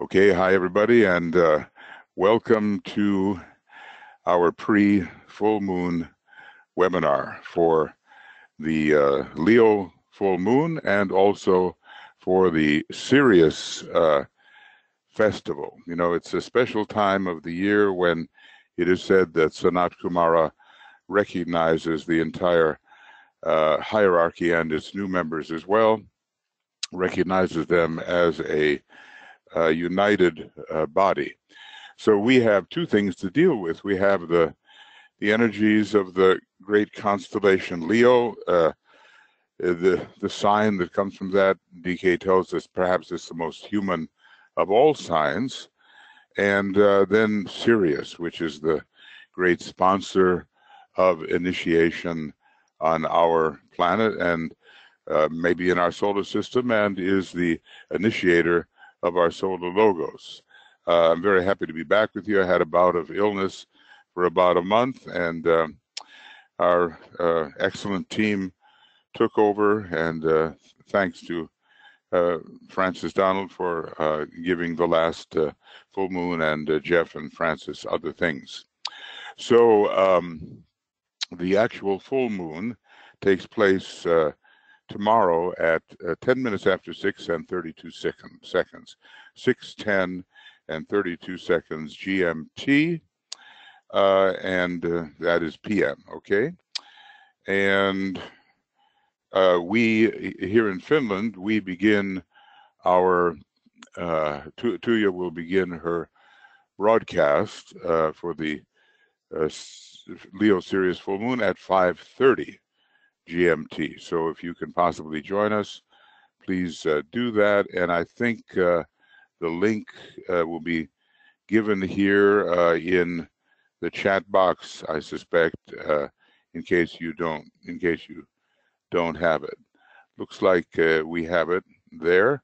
Okay, hi everybody, and welcome to our pre-full moon webinar for the Leo full moon and also for the Sirius festival. You know, it's a special time of the year when it is said that Sanat Kumara recognizes the entire hierarchy and its new members as well, recognizes them as a united body. So we have two things to deal with. We have the energies of the great constellation Leo, the sign that comes from that. DK tells us perhaps it's the most human of all signs, and then Sirius, which is the great sponsor of initiation on our planet and maybe in our solar system, and is the initiator of our solar logos. I'm very happy to be back with you. I had a bout of illness for about a month, and our excellent team took over, and thanks to Francis Donald for giving the last full moon, and Jeff and Francis other things. So the actual full moon takes place tomorrow at 10 minutes after 6 and 32 seconds, 6:10 and 32 seconds GMT, and that is PM, okay? And we, here in Finland, we begin our, Tuija will begin her broadcast for the Leo Sirius full moon at 5:30 GMT. So if you can possibly join us, please do that. And I think the link will be given here in the chat box, I suspect, in case you don't have it. Looks like we have it there.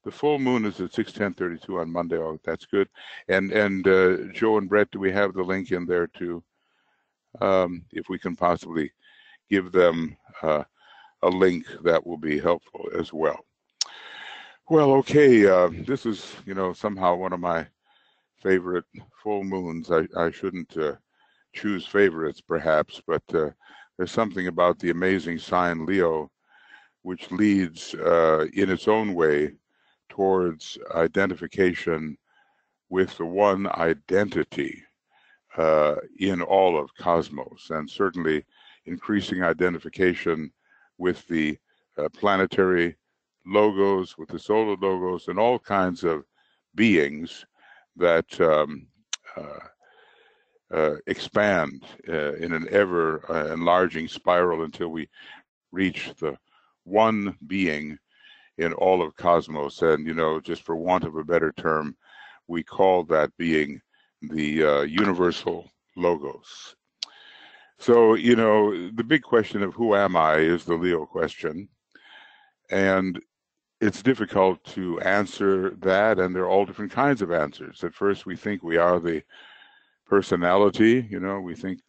The full moon is at 6:10:32 on Monday. Oh, that's good. And Joe and Brett, do we have the link in there too? If we can possibly give them a link, that will be helpful as well. Well, okay, this is, somehow one of my favorite full moons. I shouldn't choose favorites, perhaps, but there's something about the amazing sign Leo, which leads in its own way towards identification with the one identity in all of cosmos, and certainly increasing identification with the planetary logos, with the solar logos, and all kinds of beings that expand in an ever enlarging spiral until we reach the one being in all of cosmos. And, just for want of a better term, we call that being the universal logos. So, the big question of who am I is the Leo question. And it's difficult to answer that, and there are all different kinds of answers. At first, we think we are the personality, we think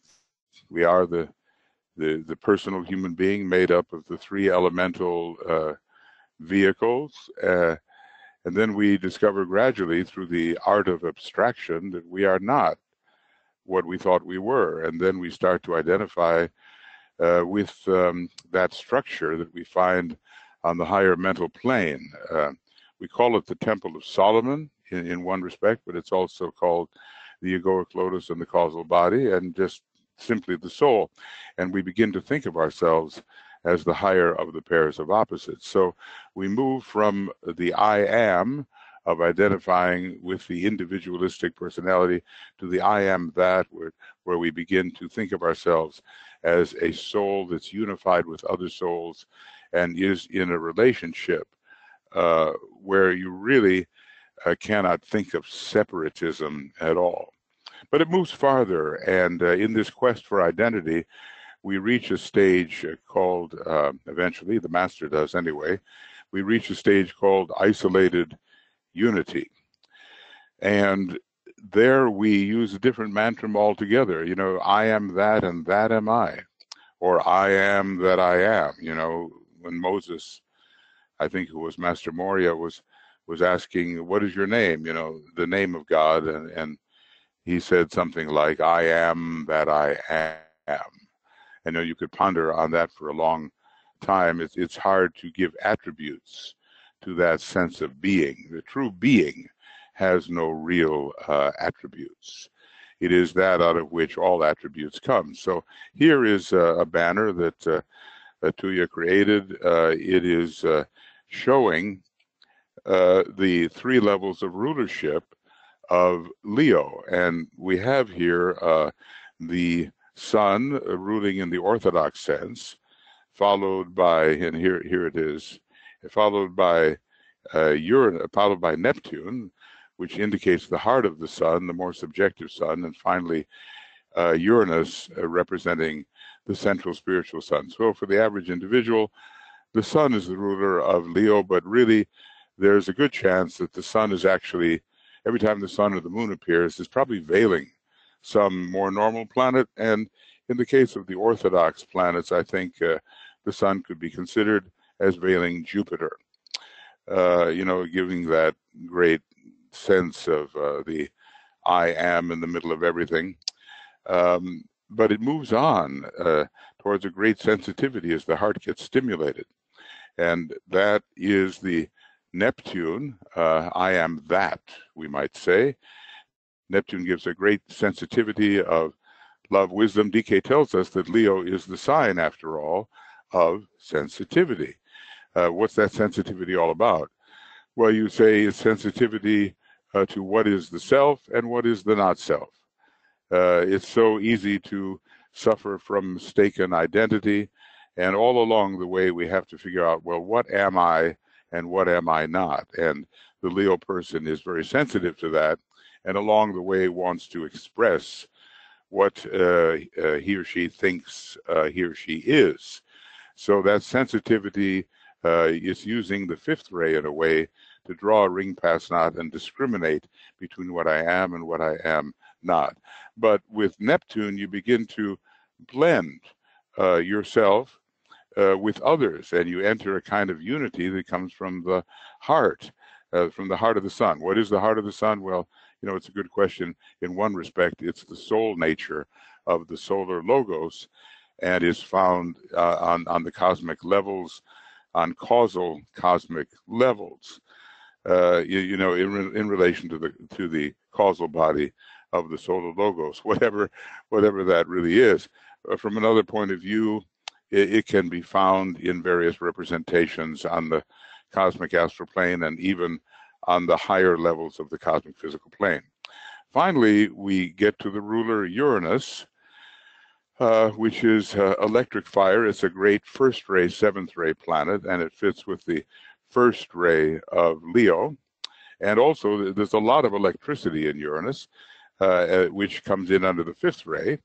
we are the personal human being made up of the three elemental vehicles. And then we discover gradually through the art of abstraction that we are not what we thought we were. And then we start to identify with that structure that we find on the higher mental plane. We call it the Temple of Solomon in one respect, but it's also called the egoic lotus and the causal body, and just simply the soul. And we begin to think of ourselves as the higher of the pairs of opposites. So we move from the I am of identifying with the individualistic personality to the I am that, where we begin to think of ourselves as a soul that's unified with other souls and is in a relationship where you really cannot think of separatism at all. But it moves farther, and in this quest for identity, we reach a stage called, eventually, the master does anyway, we reach a stage called isolated unity. And there we use a different mantra altogether. I am that and that am I. Or I am that I am. When Moses, I think it was Master Morya, was was asking, what is your name? You know, the name of God. And he said something like, I am that I am. And you could ponder on that for a long time. It's hard to give attributes to that sense of being. The true being has no real attributes. It is that out of which all attributes come. So here is a banner that Tuya created. It is showing the three levels of rulership of Leo. And we have here the sun ruling in the Orthodox sense, followed by, and here it is, followed by Uranus, followed by Neptune, which indicates the heart of the sun, the more subjective sun, and finally Uranus representing the central spiritual sun. So for the average individual, the sun is the ruler of Leo, but really there's a good chance that the sun is actually, every time the sun or the moon appears, is probably veiling some more normal planet. And in the case of the Orthodox planets, I think the sun could be considered as veiling Jupiter, giving that great sense of the I am in the middle of everything. But it moves on towards a great sensitivity as the heart gets stimulated. And that is the Neptune, I am that, we might say. Neptune gives a great sensitivity of love, wisdom. DK tells us that Leo is the sign, after all, of sensitivity. What's that sensitivity all about? Well, you say it's sensitivity to what is the self and what is the not self. It's so easy to suffer from mistaken identity. And all along the way, we have to figure out, well, what am I and what am I not? And the Leo person is very sensitive to that, and along the way wants to express what he or she thinks he or she is. So that sensitivity is using the fifth ray in a way to draw a ring past knot and discriminate between what I am and what I am not. But with Neptune, you begin to blend yourself with others, and you enter a kind of unity that comes from the heart of the sun. What is the heart of the sun? Well, it's a good question. In one respect, it's the soul nature of the solar logos, and is found on the cosmic levels, on causal cosmic levels. In relation to the causal body of the solar logos, whatever that really is. From another point of view, it can be found in various representations on the cosmic astral plane and even on the higher levels of the cosmic physical plane. Finally, we get to the ruler Uranus, which is electric fire. It's a great first ray, seventh ray planet, and it fits with the first ray of Leo. And also, there's a lot of electricity in Uranus, which comes in under the fifth ray.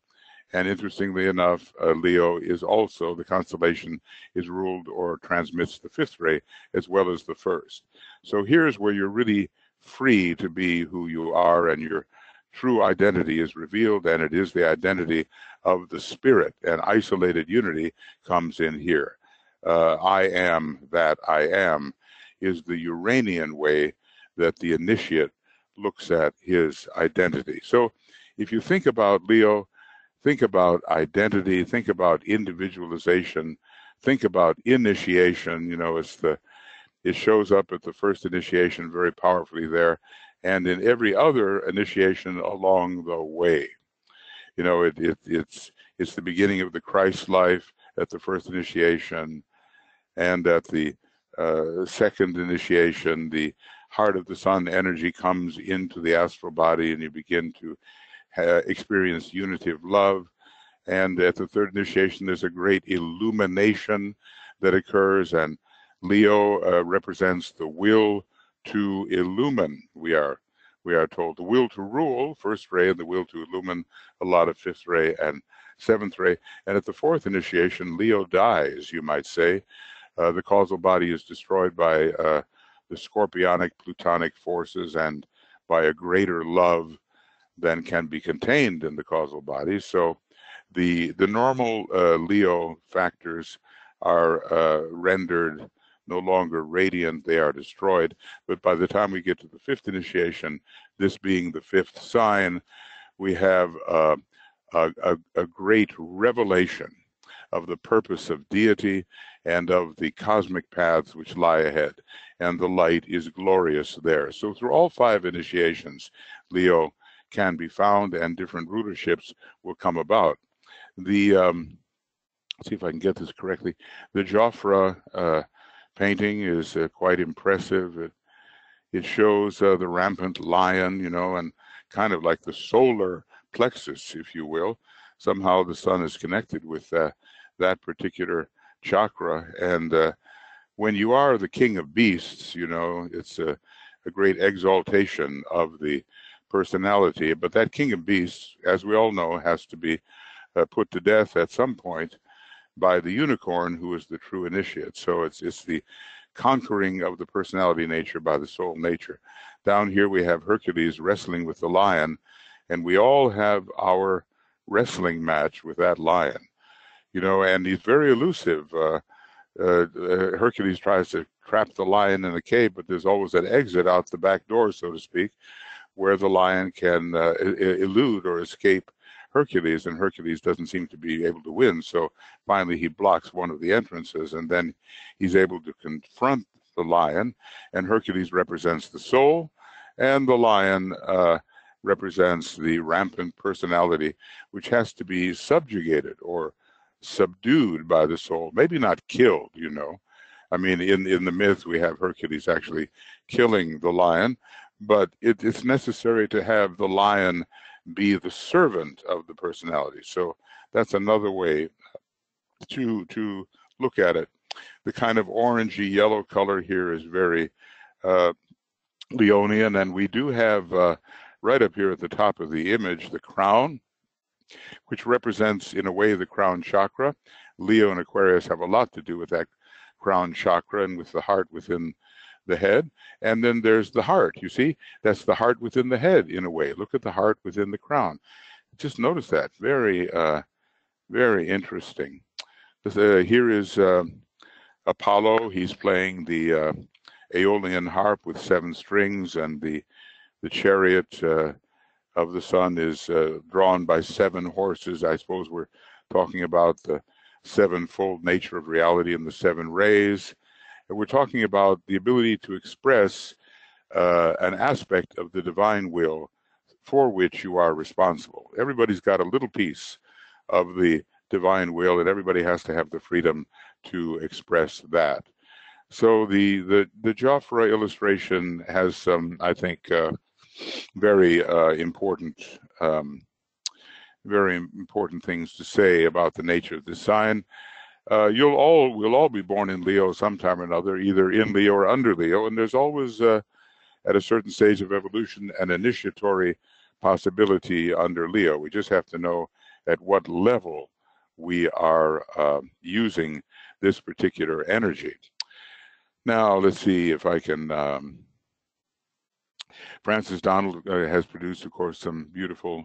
And interestingly enough, Leo is also, the constellation is ruled or transmits the fifth ray as well as the first. So here's where you're really free to be who you are, and your true identity is revealed, and it is the identity of the spirit. And isolated unity comes in here. I am that I am is the Uranian way that the initiate looks at his identity. So if you think about Leo, think about identity, think about individualization, think about initiation. It shows up at the first initiation very powerfully there, and in every other initiation along the way. It's the beginning of the Christ life at the first initiation, and at the second initiation, the heart of the sun energy comes into the astral body, and you begin to experience unity of love. And at the third initiation, there's a great illumination that occurs, and Leo represents the will to illumine. We are told the will to rule, first ray, and the will to illumine, a lot of fifth ray and seventh ray. And at the fourth initiation, Leo dies, you might say. The causal body is destroyed by the scorpionic plutonic forces and by a greater love than can be contained in the causal body. So the normal Leo factors are rendered no longer radiant, they are destroyed. But by the time we get to the fifth initiation, this being the fifth sign, we have a great revelation of the purpose of deity and of the cosmic paths which lie ahead. And the light is glorious there. So through all 5 initiations, Leo can be found and different rulerships will come about. The let's see if I can get this correctly. The Joffre painting is quite impressive. It shows the rampant lion, and kind of like the solar plexus, if you will. Somehow the sun is connected with that particular chakra. And when you are the king of beasts, it's a great exaltation of the personality. But that king of beasts, as we all know, has to be put to death at some point by the unicorn, who is the true initiate. So it's the conquering of the personality nature by the soul nature. Down here we have Hercules wrestling with the lion, and we all have our wrestling match with that lion, and he's very elusive. Hercules tries to trap the lion in a cave, but there's always an exit out the back door, so to speak, where the lion can elude or escape Hercules, and Hercules doesn't seem to be able to win. So finally he blocks one of the entrances, and then he's able to confront the lion, and Hercules represents the soul, and the lion represents the rampant personality, which has to be subjugated or subdued by the soul, maybe not killed, I mean, in the myth, we have Hercules actually killing the lion, but it's necessary to have the lion be the servant of the personality. So that's another way to look at it. The kind of orangey yellow color here is very Leonian, and we do have right up here at the top of the image the crown, which represents in a way the crown chakra. Leo and Aquarius have a lot to do with that crown chakra and with the heart within the head. And then there's the heart. You see, that's the heart within the head in a way. Look at the heart within the crown. Just notice that. Very, very interesting. Here is Apollo. He's playing the Aeolian harp with 7 strings, and the chariot of the sun is drawn by 7 horses. I suppose we're talking about the 7-fold nature of reality and the 7 rays. And we're talking about the ability to express an aspect of the divine will for which you are responsible. Everybody's got a little piece of the divine will, and everybody has to have the freedom to express that. So the Joffre illustration has some, I think, very important things to say about the nature of this sign. We'll all be born in Leo sometime or another, either in Leo or under Leo, and there's always, at a certain stage of evolution, an initiatory possibility under Leo. We just have to know at what level we are using this particular energy. Now, let's see if I can... Francis Donald has produced, of course, some beautiful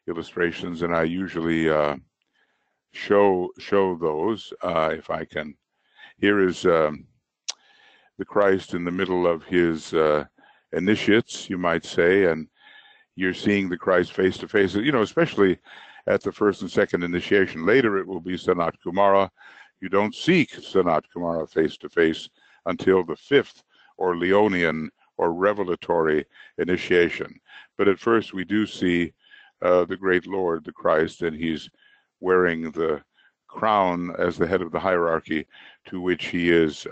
illustrations, and I usually show those if I can. Here is the Christ in the middle of his initiates, you might say, and you're seeing the Christ face to face, especially at the first and second initiation. Later it will be Sanat Kumara. You don't seek Sanat Kumara face to face until the 5th or Leonian or revelatory initiation. But at first we do see the great Lord, the Christ, and he's wearing the crown as the head of the hierarchy to which he is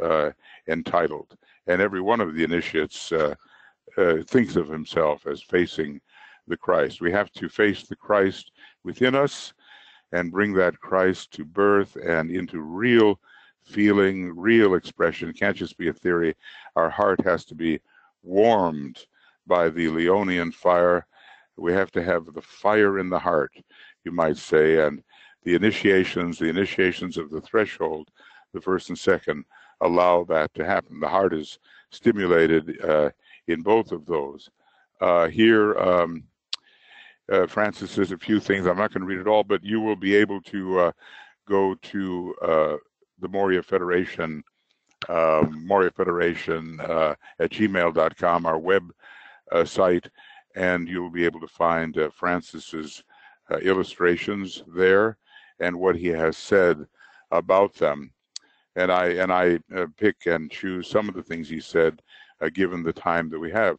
entitled. And every one of the initiates thinks of himself as facing the Christ. We have to face the Christ within us and bring that Christ to birth and into real feeling, real expression. It can't just be a theory. Our heart has to be warmed by the Leonian fire. We have to have the fire in the heart, you might say, and the initiations of the threshold, the first and second, allow that to happen. The heart is stimulated in both of those. Here, Francis says a few things. I'm not going to read it all, but you will be able to go to the Morya Federation Morya Federation at gmail.com, our web site, and you'll be able to find Francis's illustrations there and what he has said about them. And I pick and choose some of the things he said, given the time that we have.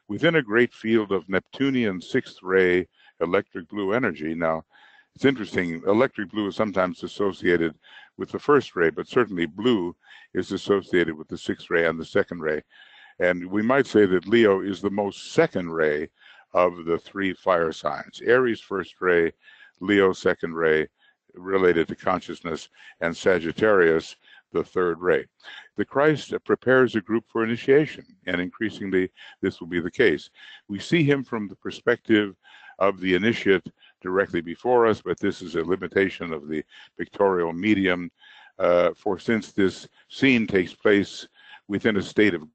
Within a great field of Neptunian sixth ray electric blue energy. Now, it's interesting, electric blue is sometimes associated with the first ray, but certainly blue is associated with the sixth ray and the second ray. And we might say that Leo is the most second ray of the three fire signs. Aries first ray, Leo second ray, related to consciousness, and Sagittarius the third ray. The Christ prepares a group for initiation, and increasingly this will be the case. We see him from the perspective of the initiate directly before us, but this is a limitation of the pictorial medium, for since this scene takes place within a state of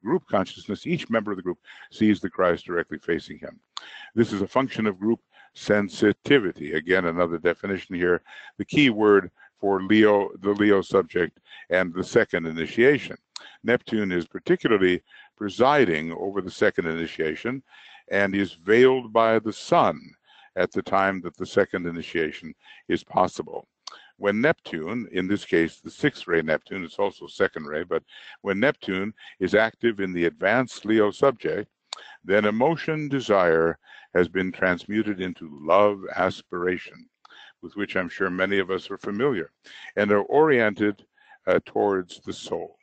group consciousness, each member of the group sees the Christ directly facing him. This is a function of group sensitivity. Again, another definition here. The key word for Leo, the Leo subject, and the second initiation. Neptune is particularly presiding over the second initiation and is veiled by the sun at the time that the second initiation is possible. When Neptune, in this case the sixth ray Neptune, it's also second ray, but when Neptune is active in the advanced Leo subject, then emotion desire has been transmuted into love aspiration, with which I'm sure many of us are familiar, and are oriented towards the soul.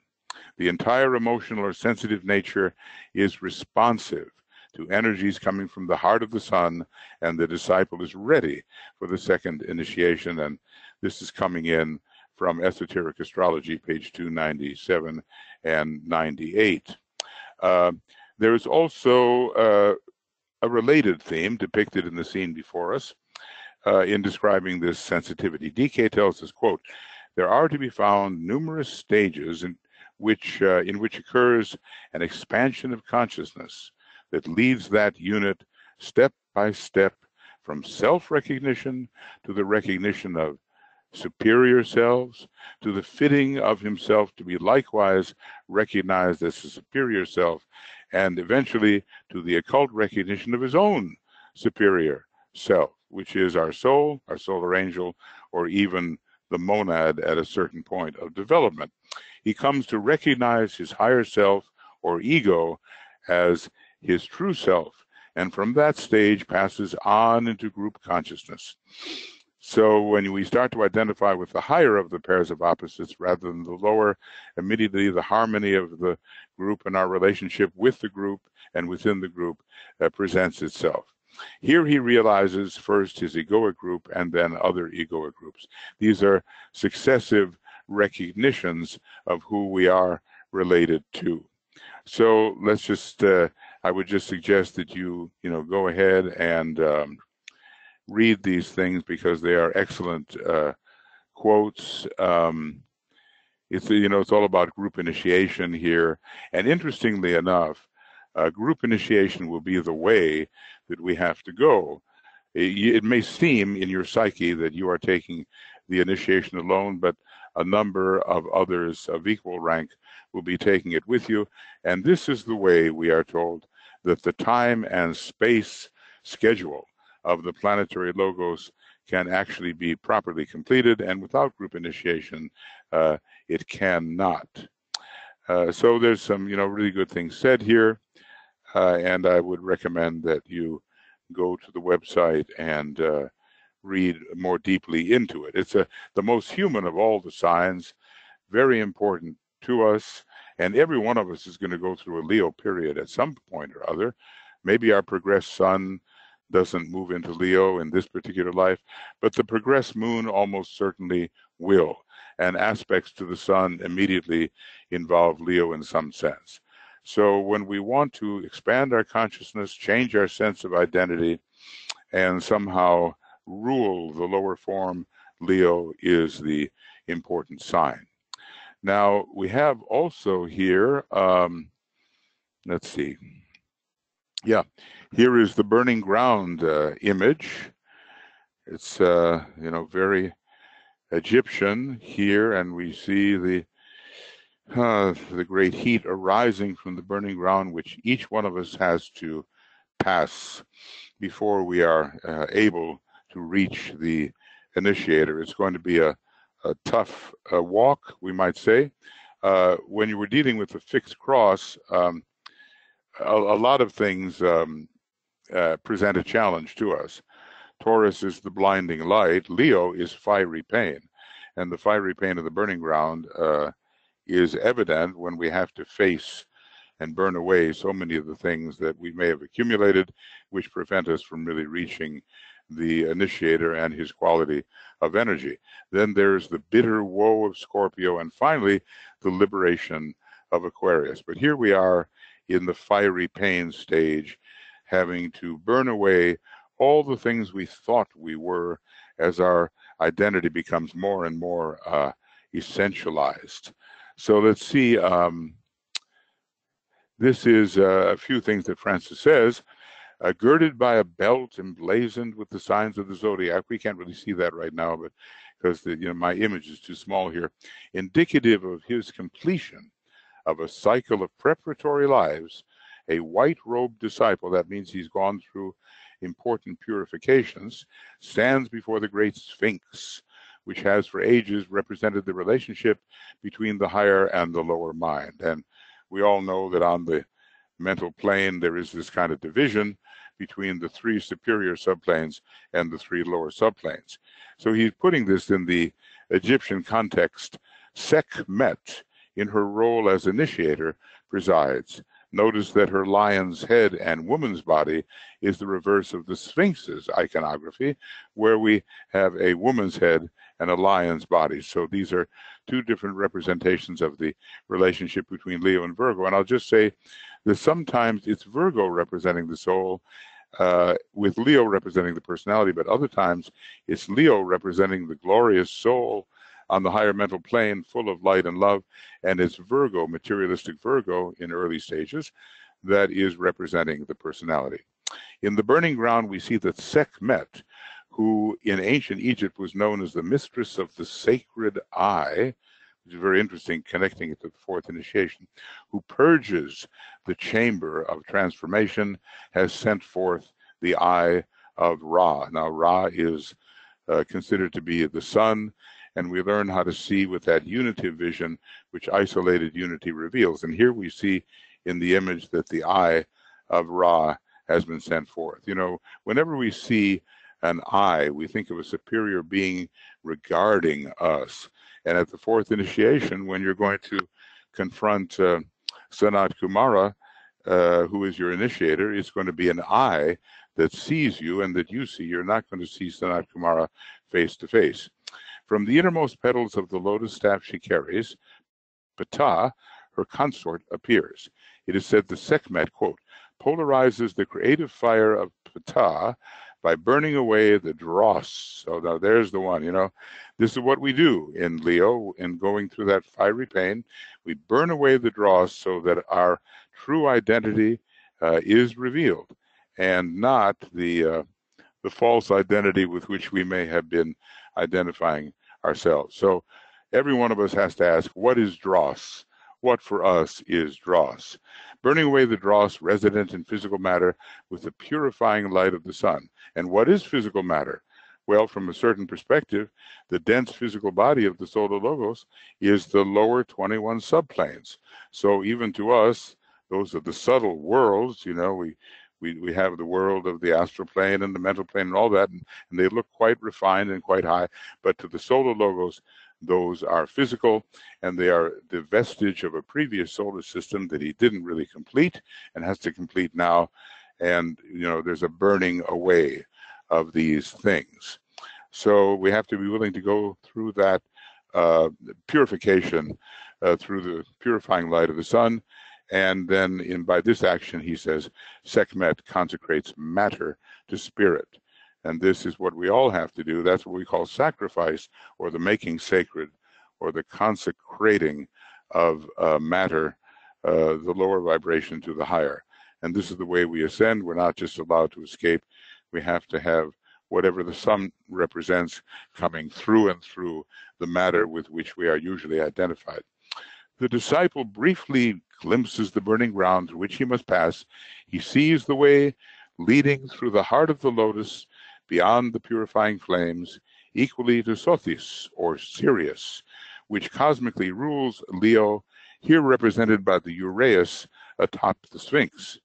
The entire emotional or sensitive nature is responsive to energies coming from the heart of the sun, and the disciple is ready for the second initiation. And this is coming in from Esoteric Astrology, page 297 and 98. There is also a related theme depicted in the scene before us in describing this sensitivity. DK tells us, quote, "There are to be found numerous stages in which occurs an expansion of consciousness that leads that unit step by step from self-recognition to the recognition of superior selves, to the fitting of himself to be likewise recognized as a superior self, and eventually to the occult recognition of his own superior self, which is our soul, our solar angel, or even the monad at a certain point of development. He comes to recognize his higher self or ego as his true self, and from that stage passes on into group consciousness. So when we start to identify with the higher of the pairs of opposites rather than the lower, immediately the harmony of the group and our relationship with the group and within the group presents itself. Here he realizes first his egoic group and then other egoic groups. These are successive recognitions of who we are related to. So let's just, I would just suggest that you go ahead and read these things, because they are excellent quotes. It's all about group initiation here, and interestingly enough, group initiation will be the way that we have to go. It may seem in your psyche that you are taking the initiation alone, but a number of others of equal rank will be taking it with you, and this is the way we are told that the time and space schedule of the planetary logos can actually be properly completed, and without group initiation, it cannot. So there's some, really good things said here, and I would recommend that you go to the website and read more deeply into it. It's the most human of all the signs, very important to us, and every one of us is going to go through a Leo period at some point or other. Maybe our progressed sun doesn't move into Leo in this particular life, but the progressed moon almost certainly will, and aspects to the sun immediately involve Leo in some sense. So when we want to expand our consciousness, change our sense of identity, and somehow rule the lower form, Leo is the important sign. Now, we have also here, let's see. Yeah, here is the burning ground image. It's, very Egyptian here, and we see the the great heat arising from the burning ground, which each one of us has to pass before we are able to reach the initiator. It's going to be a tough walk, we might say. When you were dealing with the fixed cross, a lot of things present a challenge to us. Taurus is the blinding light. Leo is fiery pain. And the fiery pain of the burning ground is evident when we have to face and burn away so many of the things that we may have accumulated, which prevent us from really reaching the initiator and his quality of energy. Then there's the bitter woe of Scorpio, and finally, the liberation of Aquarius. But here we are in the fiery pain stage, having to burn away all the things we thought we were as our identity becomes more and more essentialized. So let's see. This is a few things that Francis says. Girded by a belt emblazoned with the signs of the zodiac. We can't really see that right now, but because my image is too small here. Indicative of his completion of a cycle of preparatory lives, a white-robed disciple, that means he's gone through important purifications, stands before the great Sphinx, which has for ages represented the relationship between the higher and the lower mind. And we all know that on the mental plane, there is this kind of division between the three superior subplanes and the three lower subplanes. So he's putting this in the Egyptian context. Sekhmet, in her role as initiator, presides. Notice that her lion's head and woman's body is the reverse of the Sphinx's iconography, where we have a woman's head and a lion's body. So these are two different representations of the relationship between Leo and Virgo. And I'll just say that sometimes it's Virgo representing the soul, with Leo representing the personality, but other times it's Leo representing the glorious soul on the higher mental plane, full of light and love, and it's Virgo, materialistic Virgo in early stages, that is representing the personality. In the burning ground, we see that Sekhmet, who in ancient Egypt was known as the mistress of the sacred eye, which is very interesting, connecting it to the fourth initiation, who purges the chamber of transformation, has sent forth the eye of Ra. Now, Ra is considered to be the sun, and we learn how to see with that unitive vision, which isolated unity reveals. And here we see in the image that the eye of Ra has been sent forth. Whenever we see an eye, we think of a superior being regarding us. And at the fourth initiation, when you're going to confront Sanat Kumara, who is your initiator, it's going to be an eye that sees you and that you see. You're not going to see Sanat Kumara face to face. From the innermost petals of the lotus staff she carries, Ptah, her consort, appears. It is said the Sekhmet, quote, polarizes the creative fire of Ptah by burning away the dross. So now there's the one, This is what we do in Leo, in going through that fiery pain. We burn away the dross so that our true identity is revealed, and not the false identity with which we may have been identifying ourselves. So every one of us has to ask, what is dross? What for us is dross? Burning away the dross resident in physical matter with the purifying light of the sun. And what is physical matter? Well, from a certain perspective, the dense physical body of the Solar Logos is the lower 21 subplanes. So even to us, those are the subtle worlds, we have the world of the astral plane and the mental plane and all that, and they look quite refined and quite high. But to the Solar Logos, those are physical, and they are the vestige of a previous solar system that he didn't really complete and has to complete now. And, there's a burning away of these things. So we have to be willing to go through that purification through the purifying light of the sun. And then by this action, he says, Sekhmet consecrates matter to spirit. And this is what we all have to do. That's what we call sacrifice, or the making sacred, or the consecrating of matter, the lower vibration to the higher. And this is the way we ascend. We're not just allowed to escape. We have to have whatever the sun represents coming through and through the matter with which we are usually identified. The disciple briefly glimpses the burning ground through which he must pass. He sees the way leading through the heart of the lotus beyond the purifying flames, equally to Sothis, or Sirius, which cosmically rules Leo, here represented by the uraeus atop the Sphinx.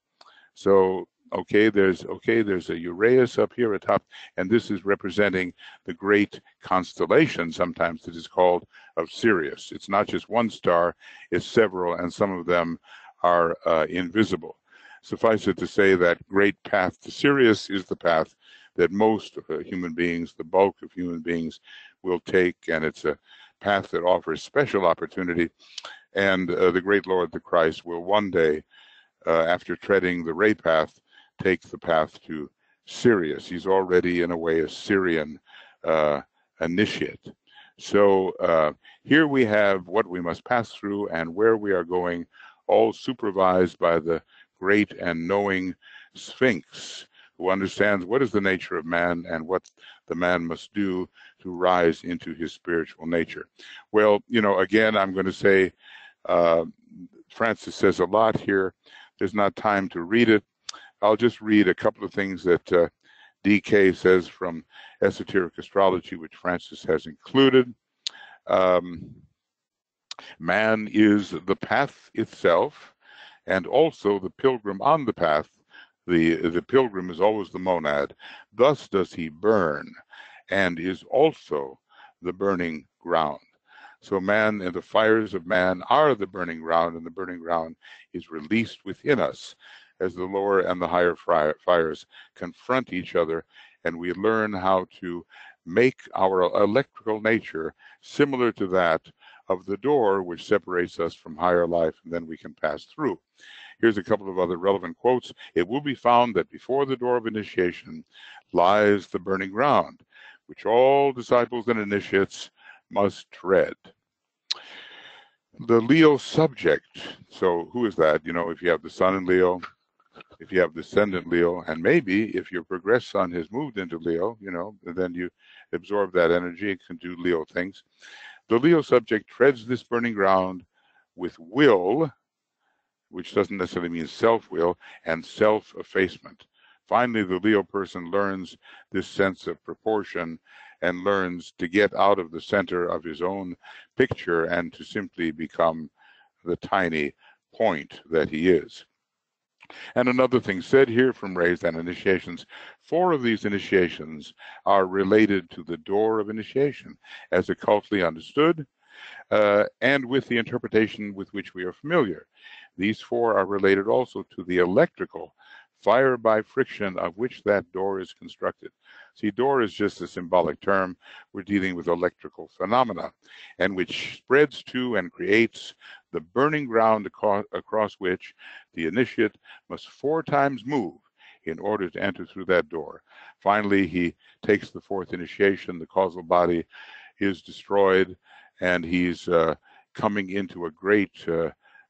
So, there's a uraeus up here atop, and this is representing the great constellation, sometimes it is called, of Sirius. It's not just one star, it's several, and some of them are invisible. Suffice it to say that great path to Sirius is the path that most human beings, the bulk of human beings, will take, and it's a path that offers special opportunity. And the great Lord, the Christ, will one day, after treading the ray path, take the path to Sirius. He's already, in a way, a Syrian initiate. So here we have what we must pass through and where we are going, all supervised by the great and knowing Sphinx, who understands what is the nature of man and what the man must do to rise into his spiritual nature. Well, again, I'm going to say, Francis says a lot here. There's not time to read it. I'll just read a couple of things that DK says from Esoteric Astrology, which Francis has included. Man is the path itself, and also the pilgrim on the path. The pilgrim is always the monad. Thus does he burn, and is also the burning ground. So man and the fires of man are the burning ground, and the burning ground is released within us as the lower and the higher fires confront each other, and we learn how to make our electrical nature similar to that of the door which separates us from higher life, and then we can pass through. Here's a couple of other relevant quotes. It will be found that before the door of initiation lies the burning ground, which all disciples and initiates must tread. The Leo subject. So who is that? If you have the sun in Leo, if you have the ascendant Leo, and maybe if your progressed sun has moved into Leo, then you absorb that energy and can do Leo things. The Leo subject treads this burning ground with will, which doesn't necessarily mean self-will, and self-effacement. Finally, the Leo person learns this sense of proportion and learns to get out of the center of his own picture and to simply become the tiny point that he is. And another thing said here from Raised and Initiations, 4 of these initiations are related to the door of initiation as occultly understood, and with the interpretation with which we are familiar. These 4 are related also to the electrical fire by friction of which that door is constructed. See, door is just a symbolic term. We're dealing with electrical phenomena, and which spreads to and creates the burning ground across which the initiate must 4 times move in order to enter through that door. Finally, he takes the 4th initiation, the causal body is destroyed, and he's coming into a great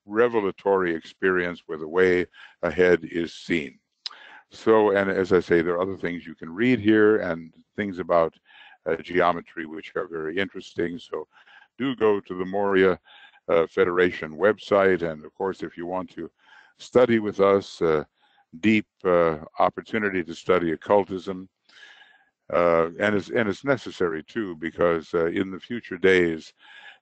revelatory experience where the way ahead is seen. So, and as I say, there are other things you can read here and things about geometry which are very interesting. So do go to the Morya Federation website, and of course, if you want to study with us, deep opportunity to study occultism, and it's necessary too, because in the future days,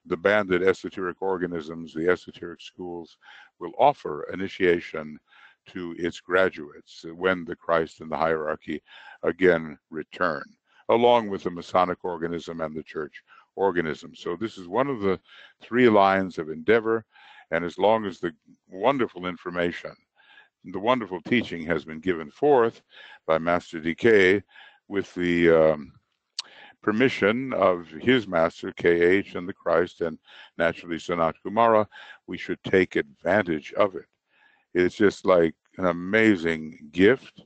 the banded esoteric organisms, the esoteric schools, will offer initiation to its graduates when the Christ and the hierarchy again return, along with the Masonic organism and the church organism. So this is one of the 3 lines of endeavor, and as long as the wonderful information, the wonderful teaching has been given forth by Master DK with the permission of his master, KH, and the Christ, and naturally Sanat Kumara, we should take advantage of it. It's just like an amazing gift,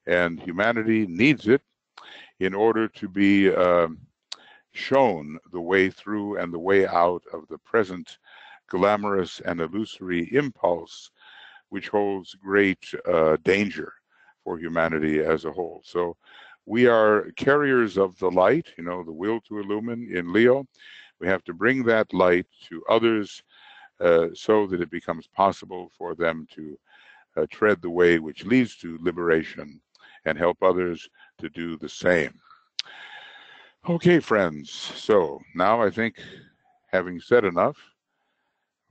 and humanity needs it in order to be shown the way through and the way out of the present glamorous and illusory impulse, which holds great danger for humanity as a whole. So we are carriers of the light, the will to illumine in Leo. We have to bring that light to others so that it becomes possible for them to tread the way which leads to liberation and help others to do the same. Okay, friends, so now I think, having said enough,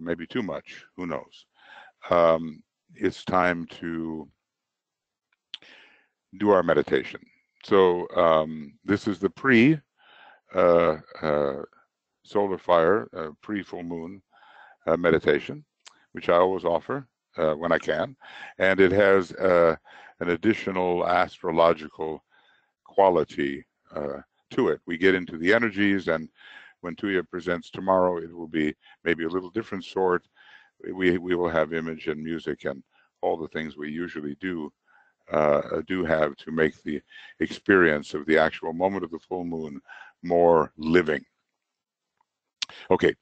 maybe too much, who knows, it's time to do our meditation. So this is the solar fire, pre-full moon meditation, which I always offer when I can. And it has an additional astrological quality to it. We get into the energies, and when Tuya presents tomorrow, it will be maybe a little different sort. We will have image and music and all the things we usually do have to make the experience of the actual moment of the full moon more living. Okay,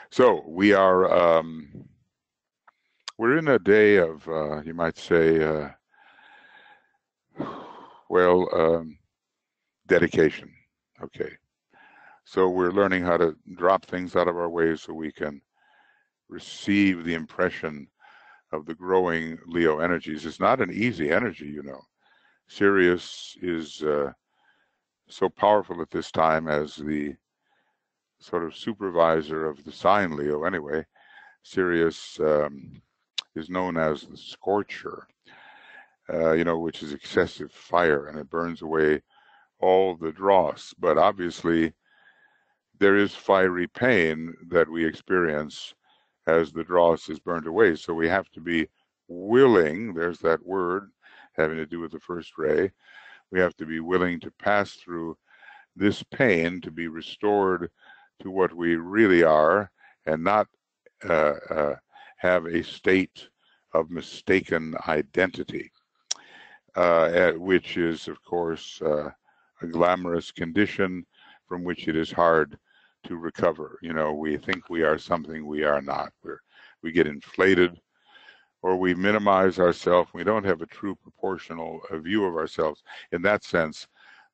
so we're in a day of, you might say, dedication. Okay, so we're learning how to drop things out of our way so we can receive the impression of the growing Leo energies. It's not an easy energy, you know. Sirius is so powerful at this time as the sort of supervisor of the sign Leo. Anyway, Sirius is known as the scorcher, which is excessive fire, and it burns away all the dross. But obviously, there is fiery pain that we experience as the dross is burned away. So we have to be willing, there's that word having to do with the first ray, we have to be willing to pass through this pain to be restored to what we really are, and not have a state of mistaken identity, which is, of course, a glamorous condition from which it is hard to recover. You know, we think we are something we are not. We get inflated, or we minimize ourselves. We don't have a true proportional view of ourselves. In that sense,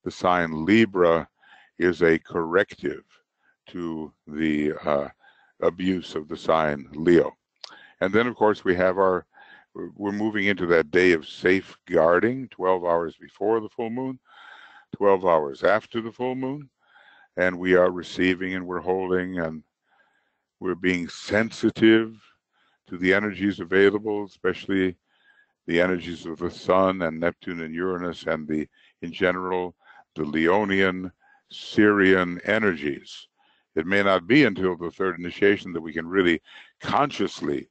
the sign Libra is a corrective to the abuse of the sign Leo. And then, of course, we're moving into that day of safeguarding, 12 hours before the full moon, 12 hours after the full moon, and we are receiving and we're holding and we're being sensitive to the energies available, especially the energies of the Sun and Neptune and Uranus, and in general, the Leonian, Sirian energies. It may not be until the third initiation that we can really consciously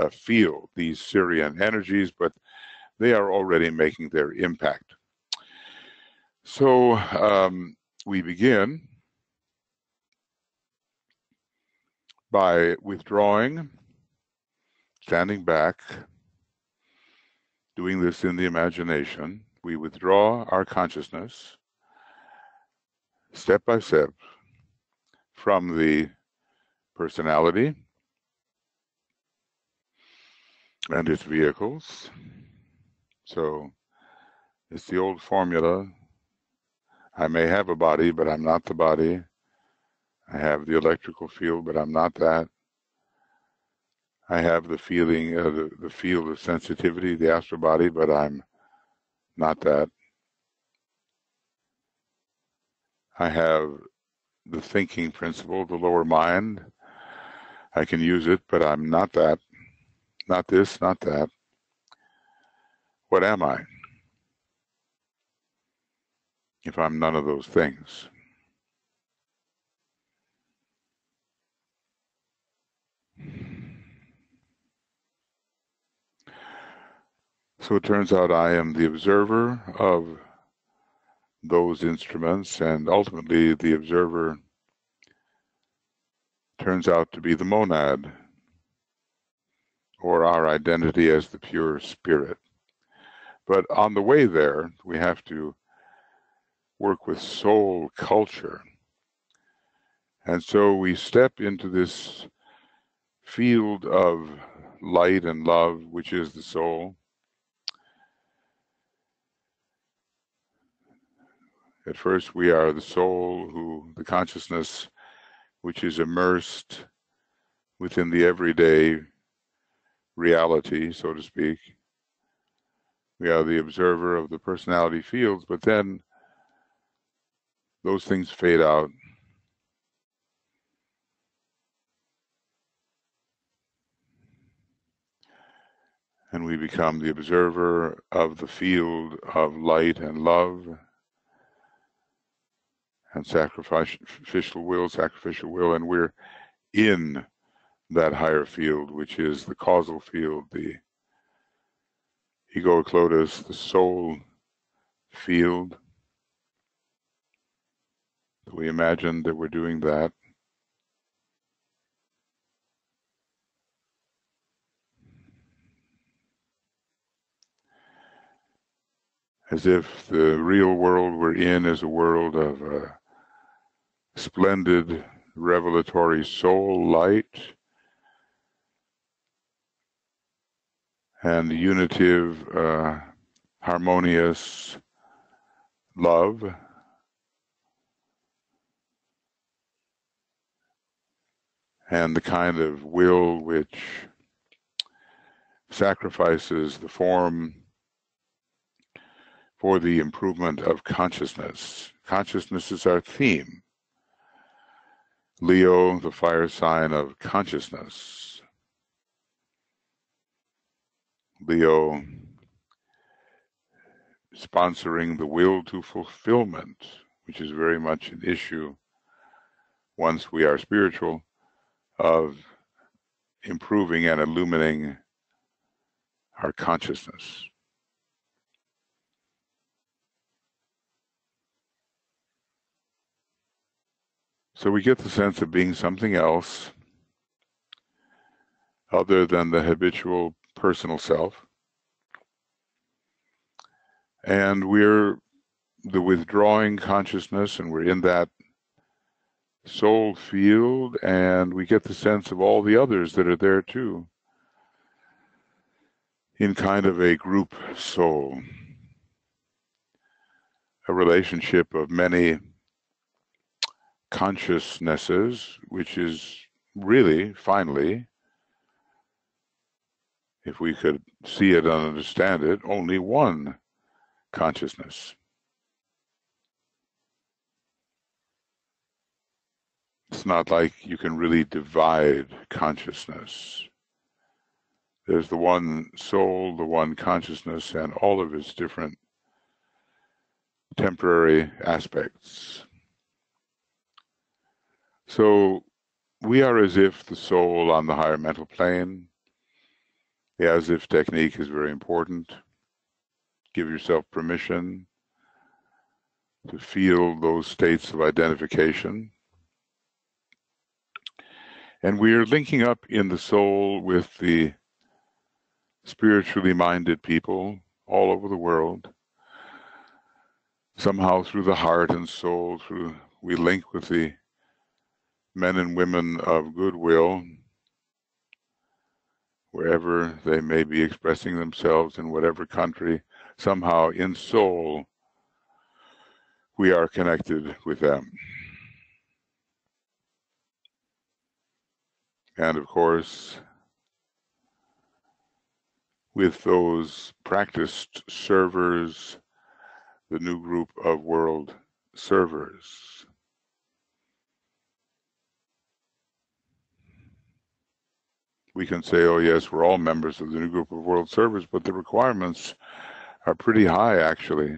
feel these Sirian energies, but they are already making their impact. So we begin by withdrawing, standing back, doing this in the imagination. We withdraw our consciousness step by step from the personality and its vehicles. So it's the old formula. I may have a body, but I'm not the body. I have the electrical field, but I'm not that. I have the feeling, the field of sensitivity, the astral body, but I'm not that. I have the thinking principle, the lower mind. I can use it, but I'm not that. Not this, not that. What am I if I'm none of those things? So it turns out I am the observer of those instruments, and ultimately the observer turns out to be the monad, or our identity as the pure spirit. But on the way there, we have to work with soul culture. And so we step into this field of light and love, which is the soul. At first, we are the soul, the consciousness, which is immersed within the everyday reality, so to speak. We are the observer of the personality fields, but then those things fade out. And we become the observer of the field of light and love and sacrificial will, and we're in that higher field, which is the causal field, the egoic lotus, the soul field. We imagine that we're doing that. As if the real world we're in is a world of splendid, revelatory soul light and unitive, harmonious love. And the kind of will which sacrifices the form for the improvement of consciousness. Consciousness is our theme. Leo, the fire sign of consciousness. Leo sponsoring the will to fulfillment, which is very much an issue once we are spiritual, of improving and illuminating our consciousness. So we get the sense of being something else other than the habitual personal self. And we're the withdrawing consciousness, and we're in that soul field, and we get the sense of all the others that are there too, in kind of a group soul, a relationship of many consciousnesses, which is really, finally, if we could see it and understand it, only one consciousness. It's not like you can really divide consciousness. There's the one soul, the one consciousness, and all of its different temporary aspects. So we are as if the soul on the higher mental plane. The as if technique is very important. Give yourself permission to feel those states of identification. And we are linking up in the soul with the spiritually minded people all over the world. Somehow through the heart and soul, we link with the men and women of goodwill, wherever they may be expressing themselves, in whatever country. Somehow in soul, we are connected with them. And of course, with those practiced servers, the new group of world servers. We can say, oh yes, we're all members of the new group of world servers, but the requirements are pretty high, actually.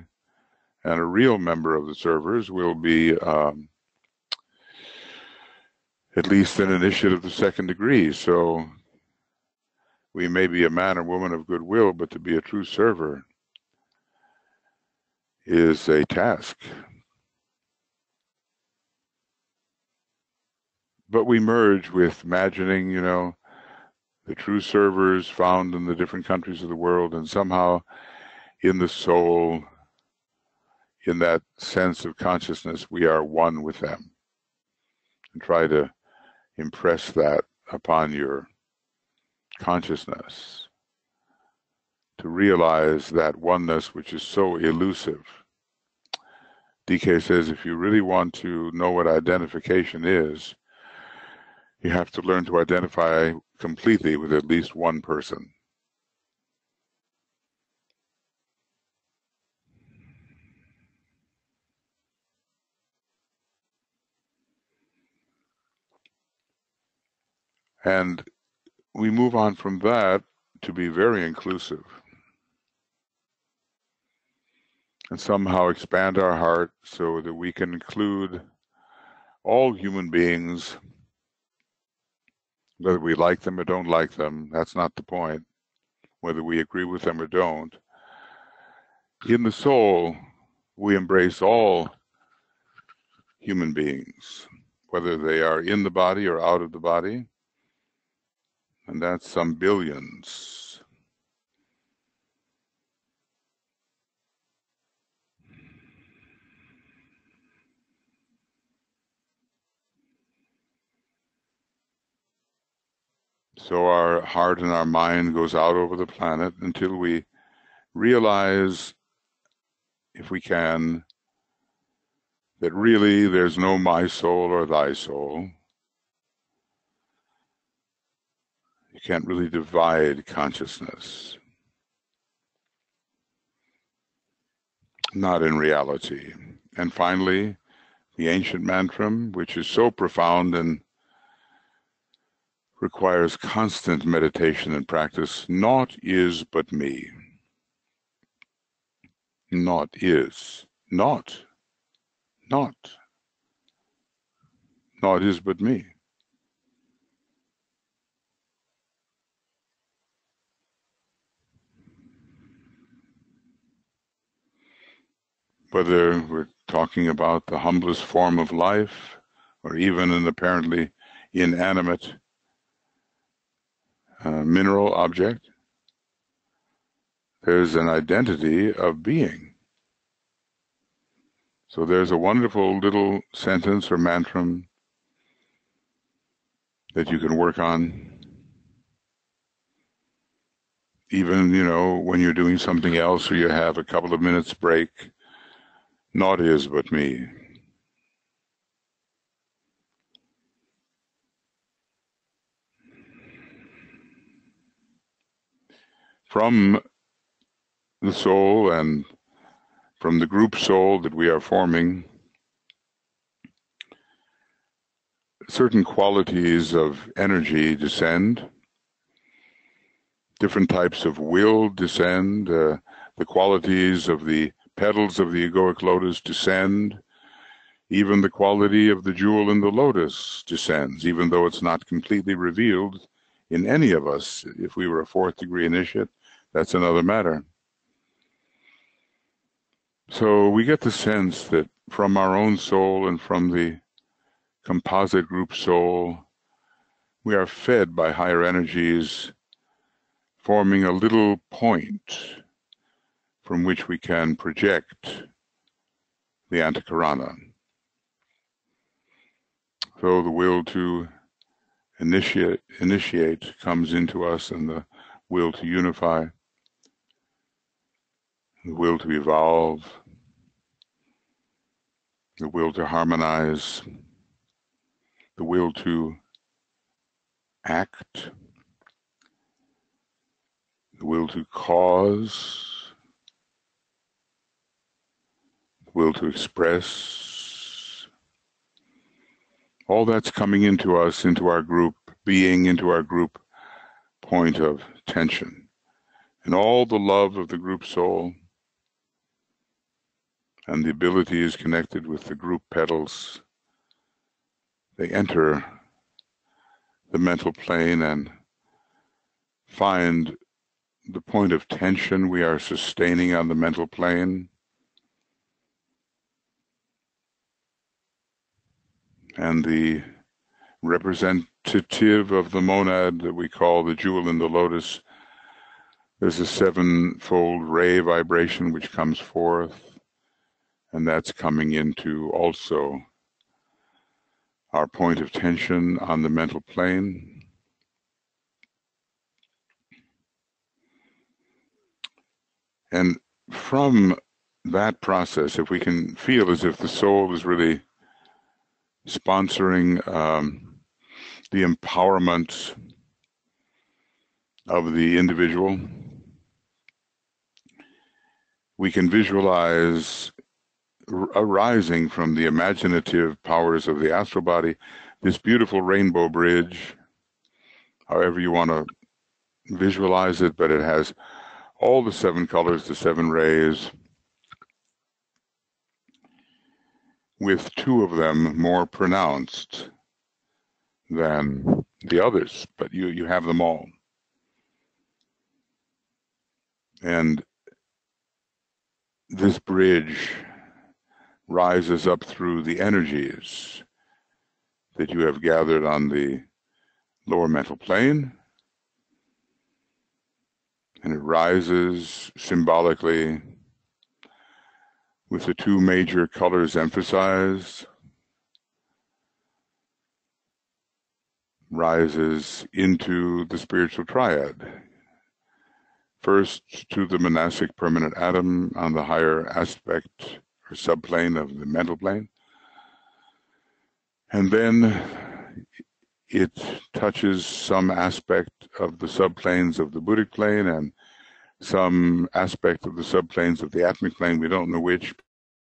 And a real member of the servers will be at least an initiate of the second degree. So we may be a man or woman of goodwill, but to be a true server is a task. But we merge with imagining, the true servers found in the different countries of the world, and somehow in the soul, in that sense of consciousness, we are one with them. And try to impress that upon your consciousness, to realize that oneness which is so elusive. DK says if you really want to know what identification is, You have to learn to identify completely with at least one person. And we move on from that to be very inclusive and somehow expand our heart so that we can include all human beings, whether we like them or don't like them. That's not the point, whether we agree with them or don't. In the soul, we embrace all human beings, whether they are in the body or out of the body, and that's some billions. So our heart and our mind goes out over the planet until we realize, if we can, that really there's no my soul or thy soul. You can't really divide consciousness. Not in reality. And finally, the ancient mantra, which is so profound and requires constant meditation and practice, naught is but me. Naught is. Naught. Naught. Naught is but me. Whether we're talking about the humblest form of life or even an apparently inanimate mineral object, there's an identity of being. So there's a wonderful little sentence or mantra that you can work on, even, when you're doing something else or you have a couple of minutes break. Naught is but me. From the soul and from the group soul that we are forming, certain qualities of energy descend, different types of will descend, the qualities of the petals of the egoic lotus descend, even the quality of the jewel in the lotus descends, even though it's not completely revealed in any of us. If we were a fourth degree initiate, that's another matter. So we get the sense that from our own soul and from the composite group soul, we are fed by higher energies, forming a little point from which we can project the antakarana. So the will to initiate comes into us, and the will to unify, the will to evolve, the will to harmonize, the will to act, the will to cause, the will to express. All that's coming into us, into our group being, into our group point of tension. And all the love of the group soul and the abilities connected with the group petals, they enter the mental plane and find the point of tension we are sustaining on the mental plane, and the representative of the monad that we call the jewel in the lotus. There's a sevenfold ray vibration which comes forth, and that's coming into also our point of tension on the mental plane. And from that process, if we can feel as if the soul is really sponsoring the empowerment of the individual. We can visualize arising from the imaginative powers of the astral body this beautiful rainbow bridge, however you want to visualize it, but it has all the 7 colors, the 7 rays, with 2 of them more pronounced than the others, but you have them all. And this bridge rises up through the energies that you have gathered on the lower mental plane, and it rises symbolically with the 2 major colors emphasized, rises into the spiritual triad. First to the monastic permanent atom on the higher aspect or subplane of the mental plane. And then it touches some aspect of the subplanes of the Buddhic plane and some aspect of the subplanes of the Atmic plane. We don't know which,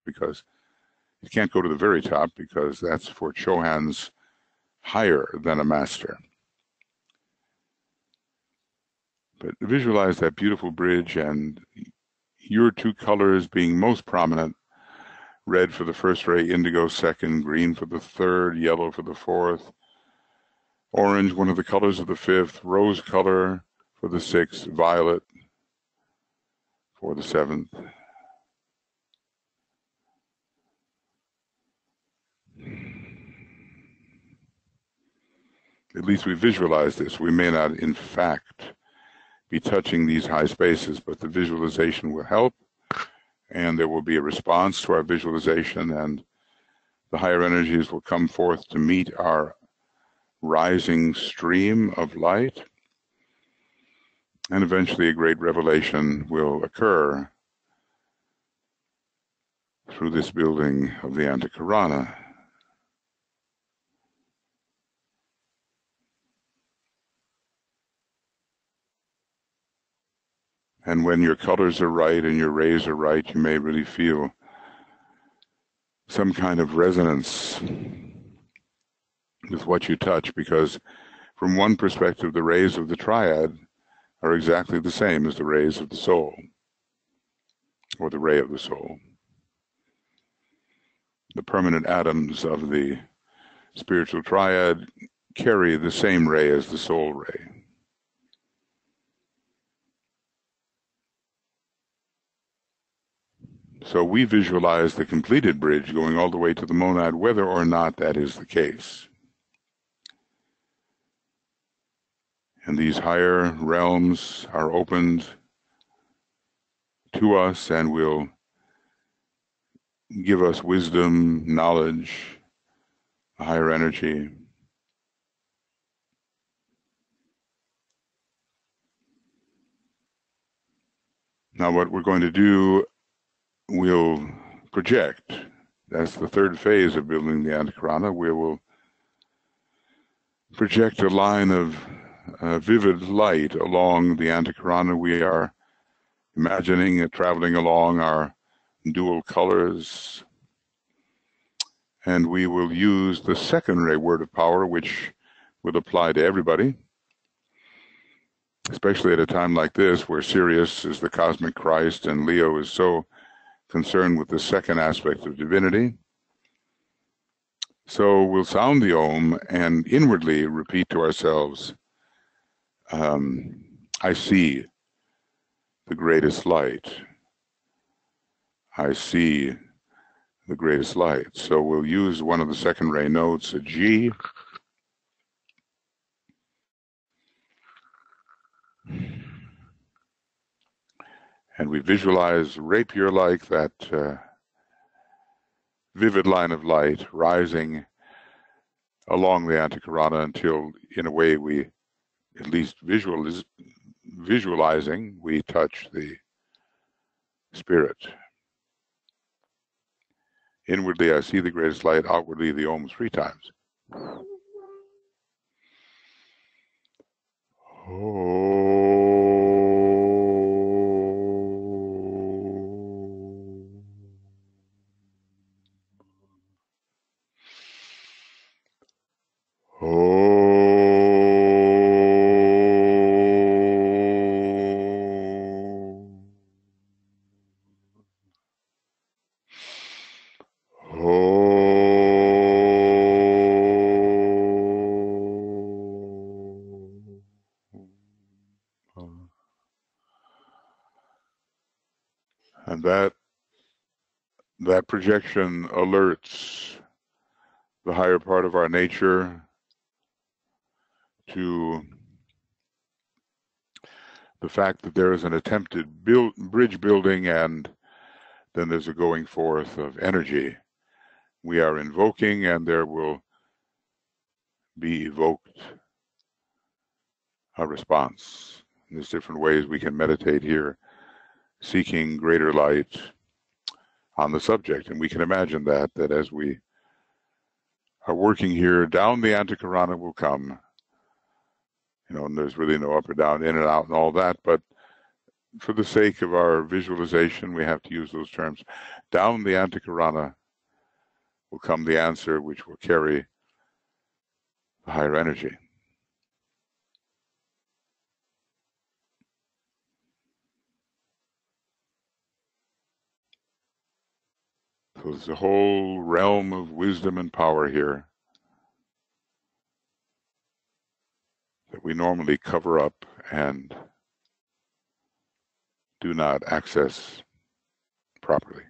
because it can't go to the very top, because that's for Chohan's higher than a master. But visualize that beautiful bridge and your 2 colors being most prominent: red for the first ray, indigo second, green for the third, yellow for the fourth, orange, one of the colors of the fifth, rose color for the sixth, violet for the seventh. At least we visualize this. We may not, in fact, be touching these high spaces, but the visualization will help, and there will be a response to our visualization, and the higher energies will come forth to meet our rising stream of light, and eventually a great revelation will occur through this building of the Antakarana. And when your colors are right and your rays are right, you may really feel some kind of resonance with what you touch, because from one perspective, the rays of the triad are exactly the same as the rays of the soul, or the ray of the soul. The permanent atoms of the spiritual triad carry the same ray as the soul ray. So we visualize the completed bridge going all the way to the monad, whether or not that is the case. And these higher realms are opened to us and will give us wisdom, knowledge, a higher energy. Now what we're going to do, we'll project. That's the third phase of building the Antakarana, where we'll project a line of vivid light along the Antakarana. We are imagining it traveling along our dual colors, and we will use the second ray word of power, which will apply to everybody, especially at a time like this where Sirius is the cosmic Christ and Leo is so concerned with the second aspect of divinity. So we'll sound the Om and inwardly repeat to ourselves, I see the greatest light. I see the greatest light. So we'll use one of the second ray notes, a G. And we visualize rapier-like, that vivid line of light rising along the Antakarana until, in a way, we, at least visualizing, we touch the spirit. Inwardly, I see the greatest light. Outwardly, the Om 3 times. And that projection alerts the higher part of our nature to the fact that there is an attempted bridge building, and then there's a going forth of energy. We are invoking, and there will be evoked a response. There's different ways we can meditate here, seeking greater light on the subject. And we can imagine that as we are working here, down the Antakarana will come. And there's really no up or down, in and out, and all that. But for the sake of our visualization, we have to use those terms. Down the Antakarana will come the answer, which will carry the higher energy. So there's a whole realm of wisdom and power here that we normally cover up and do not access properly.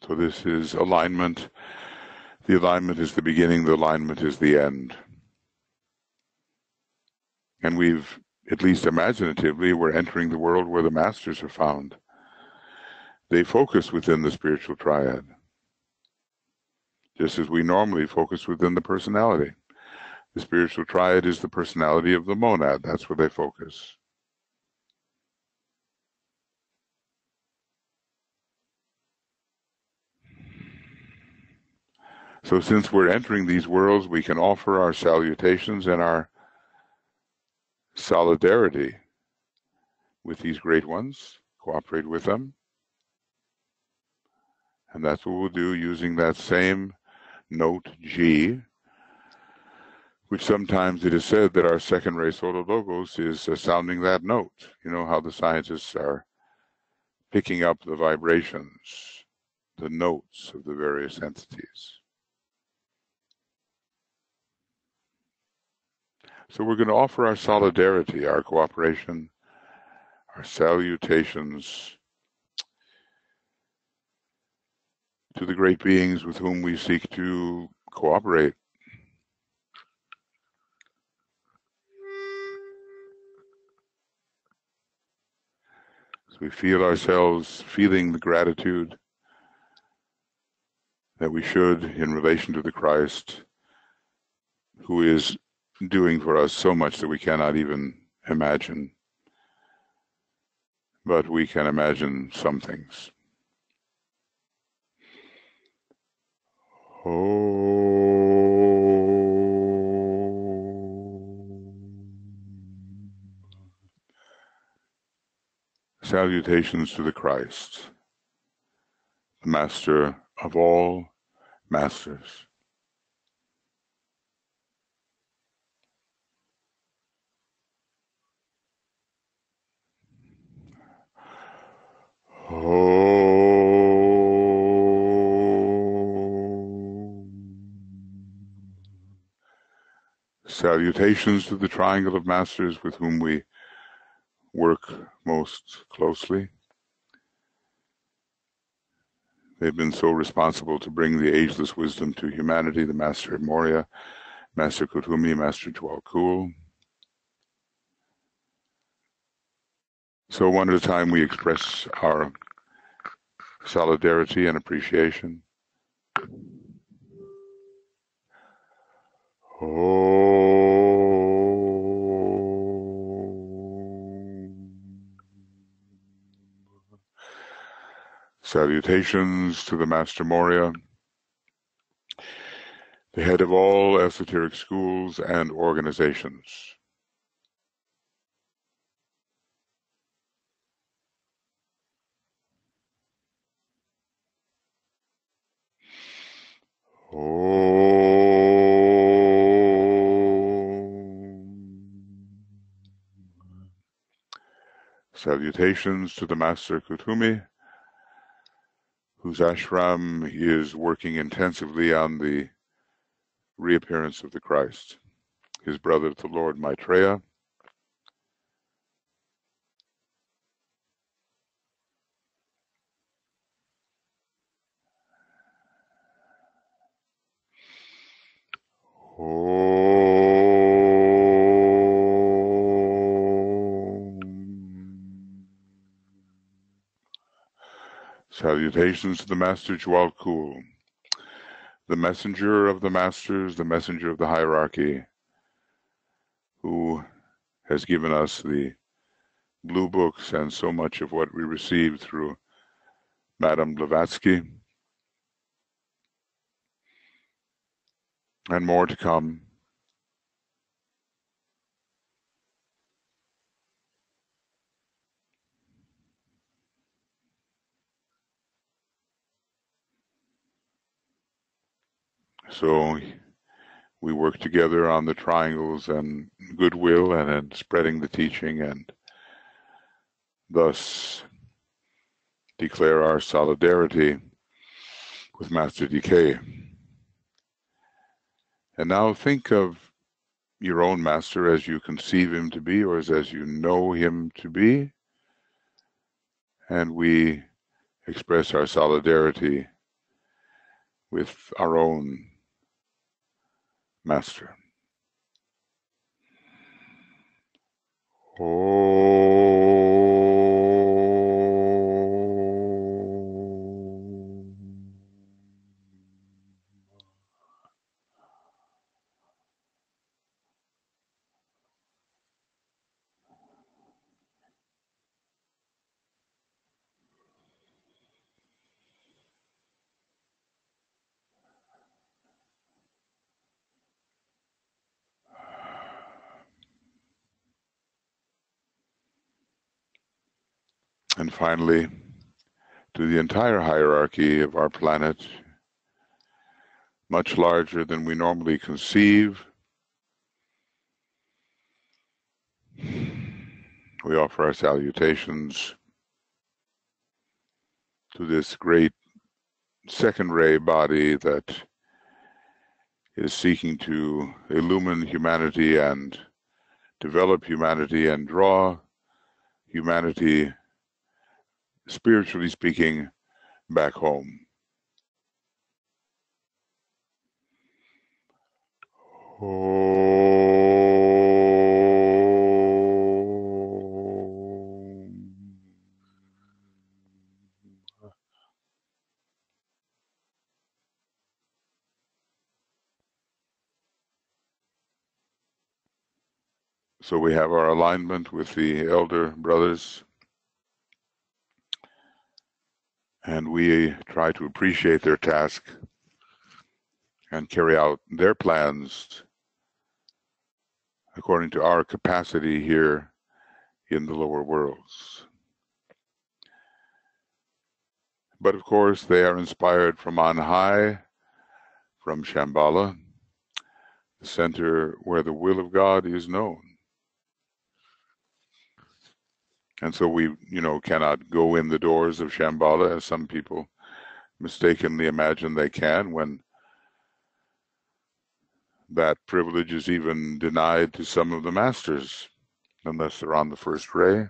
So this is alignment. The alignment is the beginning, the alignment is the end. And we've, at least imaginatively, we're entering the world where the masters are found. They focus within the spiritual triad, just as we normally focus within the personality. The spiritual triad is the personality of the monad. That's where they focus. So since we're entering these worlds, we can offer our salutations and our solidarity with these great ones, cooperate with them. And that's what we'll do using that same note G, which sometimes it is said that our second ray solar logos is sounding that note. You know how the scientists are picking up the vibrations, the notes of the various entities. So we're going to offer our solidarity, our cooperation, our salutations to the great beings with whom we seek to cooperate. So we feel ourselves feeling the gratitude that we should in relation to the Christ, who is doing for us so much that we cannot even imagine. But we can imagine some things. Salutations to the Christ, the Master of all masters. Salutations to the triangle of masters with whom we work most closely. They've been so responsible to bring the ageless wisdom to humanity, the Master of Morya, Master Kutumi, Master Dwalkul. So one at a time we express our solidarity and appreciation. Salutations to the Master Morya, the head of all esoteric schools and organizations. Salutations to the Master Kutumi, whose ashram is working intensively on the reappearance of the Christ, his brother, the Lord Maitreya. Salutations to the Master Jwal Kul, the messenger of the masters, the messenger of the hierarchy, who has given us the blue books and so much of what we received through Madame Blavatsky, and more to come. So we work together on the triangles and goodwill and in spreading the teaching, and thus declare our solidarity with Master DK. And now think of your own master as you conceive him to be, or as you know him to be, and we express our solidarity with our own master. And finally, to the entire hierarchy of our planet, much larger than we normally conceive, we offer our salutations to this great second ray body that is seeking to illumine humanity and develop humanity and draw humanity, spiritually speaking, back home. So we have our alignment with the elder brothers, and we try to appreciate their task and carry out their plans according to our capacity here in the lower worlds. But of course, they are inspired from on high, from Shambhala, the center where the will of God is known. And so we, cannot go in the doors of Shambhala, as some people mistakenly imagine they can, when that privilege is even denied to some of the masters, unless they're on the first ray.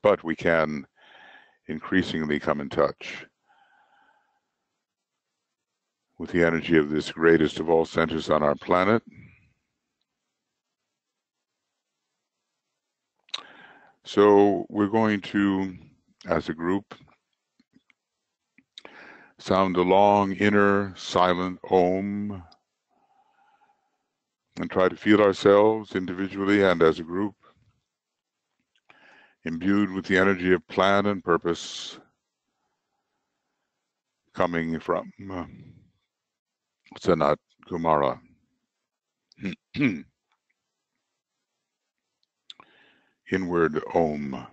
But we can increasingly come in touch with the energy of this greatest of all centers on our planet. So we're going to, as a group, sound a long inner silent Om and try to feel ourselves individually and as a group imbued with the energy of plan and purpose, coming from Sanat Kumara. Inward Om.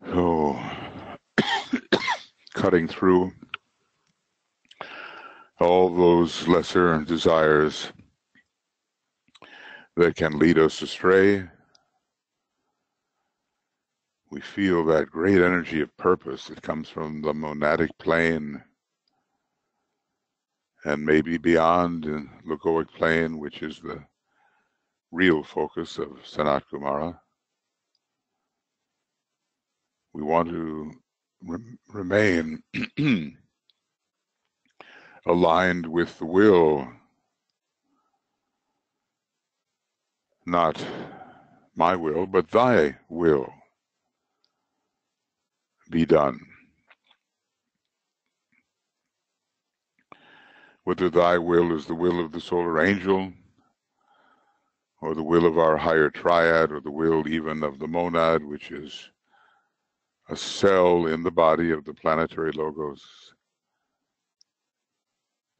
So, cutting through all those lesser desires that can lead us astray, we feel that great energy of purpose that comes from the monadic plane and maybe beyond in Logoic plane, which is the real focus of Sanat Kumara. We want to remain aligned with the will, not my will, but thy will be done. Whether thy will is the will of the solar angel, or the will of our higher triad, or the will even of the monad, which is a cell in the body of the planetary logos.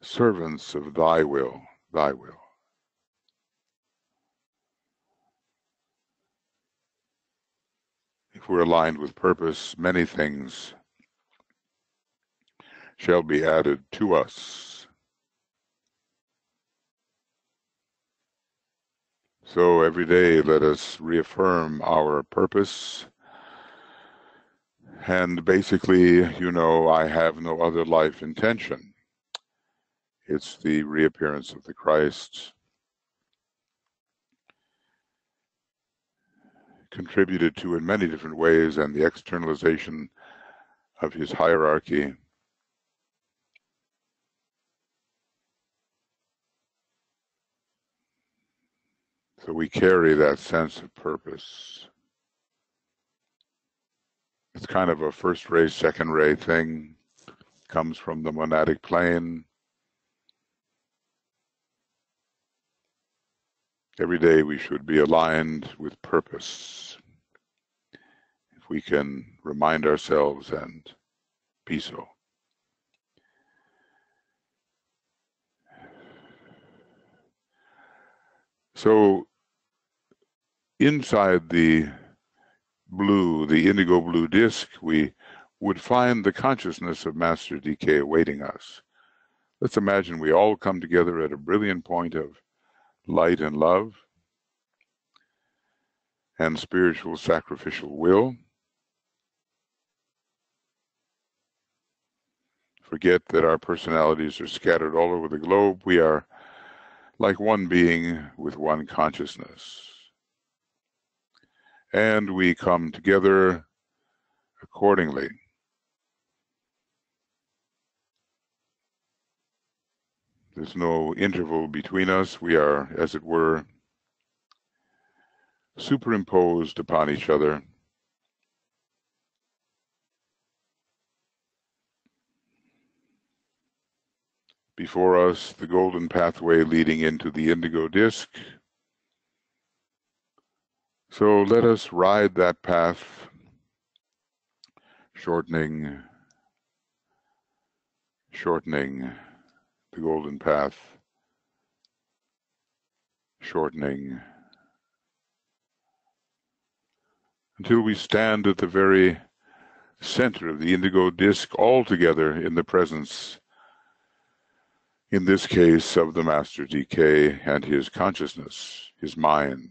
Servants of thy will, thy will. If we're aligned with purpose, many things shall be added to us. So every day let us reaffirm our purpose. And basically, I have no other life intention. It's the reappearance of the Christ, contributed to in many different ways, and the externalization of his hierarchy. So we carry that sense of purpose. It's kind of a first ray, second ray thing. Comes from the monadic plane. Every day we should be aligned with purpose. If we can remind ourselves and be so. So inside the indigo blue disk, we would find the consciousness of Master DK awaiting us. Let's imagine we all come together at a brilliant point of light and love and spiritual sacrificial will. Forget that our personalities are scattered all over the globe. We are like one being with one consciousness. And we come together accordingly. There's no interval between us. We are, as it were, superimposed upon each other. Before us, the golden pathway leading into the indigo disk. So let us ride that path, shortening the golden path, shortening, until we stand at the very center of the indigo disk, all together in the presence, in this case, of the Master DK and his consciousness, his mind.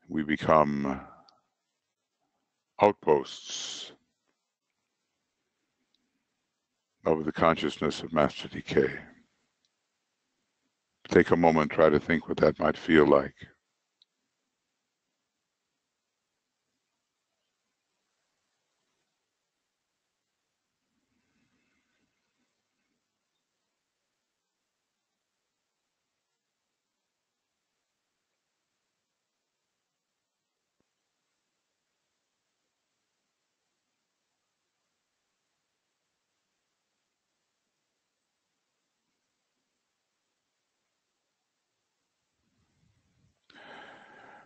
We become outposts of the consciousness of Master DK. Take a moment, try to think what that might feel like.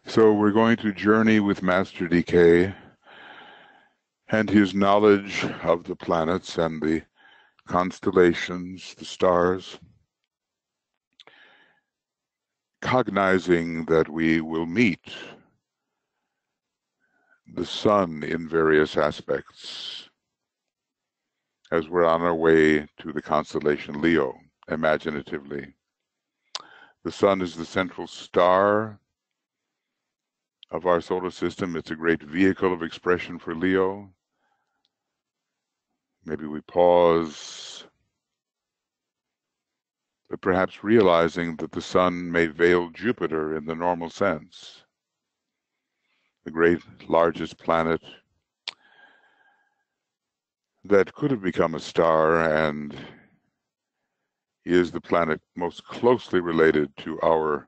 So we're going to journey with Master DK and his knowledge of the planets and the constellations, the stars, cognizing that we will meet the sun in various aspects as we're on our way to the constellation Leo, imaginatively. The sun is the central star of our solar system. It's a great vehicle of expression for Leo. Maybe we pause, but perhaps realizing that the sun may veil Jupiter in the normal sense, the great largest planet that could have become a star and is the planet most closely related to our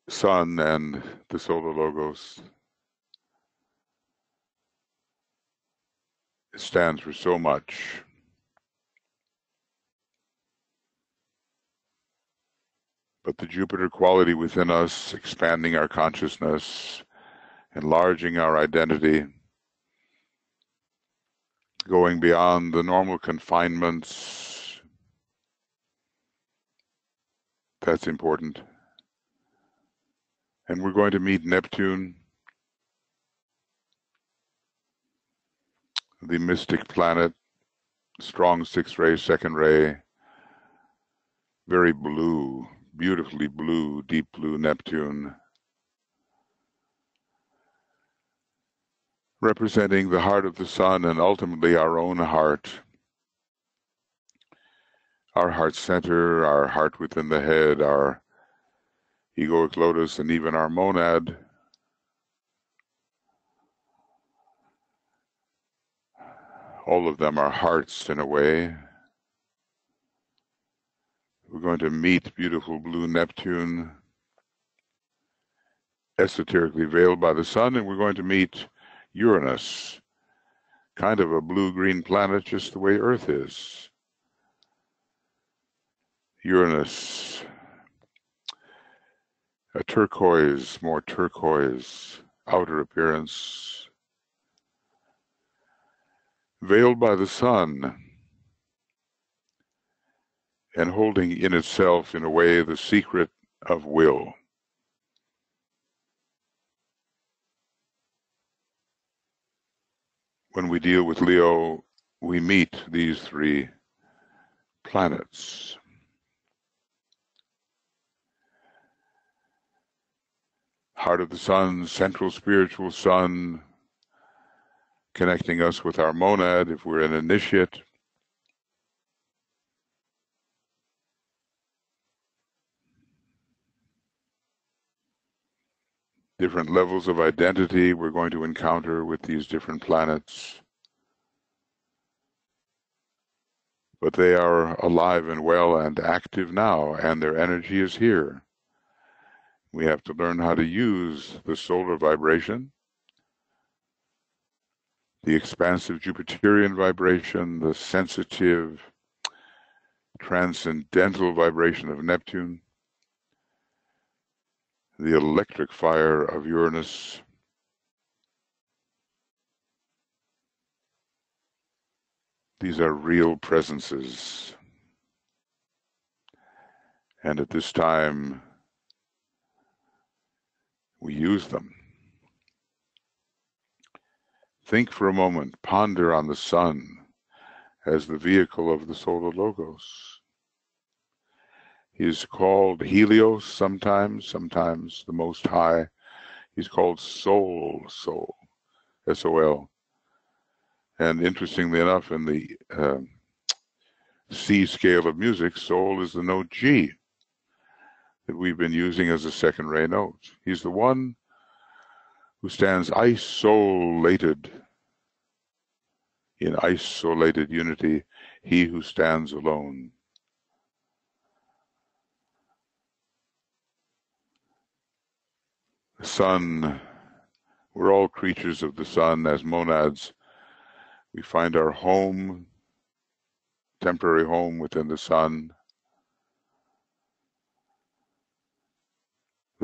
sun and the solar logos. It stands for so much. But the Jupiter quality within us, expanding our consciousness, enlarging our identity, going beyond the normal confinements, that's important. And we're going to meet Neptune, the mystic planet, strong sixth ray, second ray, very blue, beautifully blue, deep blue Neptune, representing the heart of the sun and ultimately our own heart, our heart center, our heart within the head, our egoic lotus, and even our monad. All of them are hearts in a way. We're going to meet beautiful blue Neptune, esoterically veiled by the sun, and we're going to meet Uranus, kind of a blue-green planet, just the way Earth is. Uranus, a turquoise, more turquoise outer appearance, veiled by the sun, and holding in itself, in a way, the secret of will. When we deal with Leo, we meet these three planets. Heart of the sun, central spiritual sun, connecting us with our monad if we're an initiate. Different levels of identity we're going to encounter with these different planets. But they are alive and well and active now, and their energy is here. We have to learn how to use the solar vibration, the expansive Jupiterian vibration, the sensitive, transcendental vibration of Neptune, the electric fire of Uranus, these are real presences. And at this time, we use them. Think for a moment, ponder on the sun as the vehicle of the solar logos. He is called Helios sometimes the Most High. He's called Soul, S-O-L. And interestingly enough, in the C scale of music, Soul is the note G that we've been using as a second ray note. He's the one who stands isolated, in isolated unity, he who stands alone. The sun, we're all creatures of the sun as monads. We find our home, temporary home within the sun.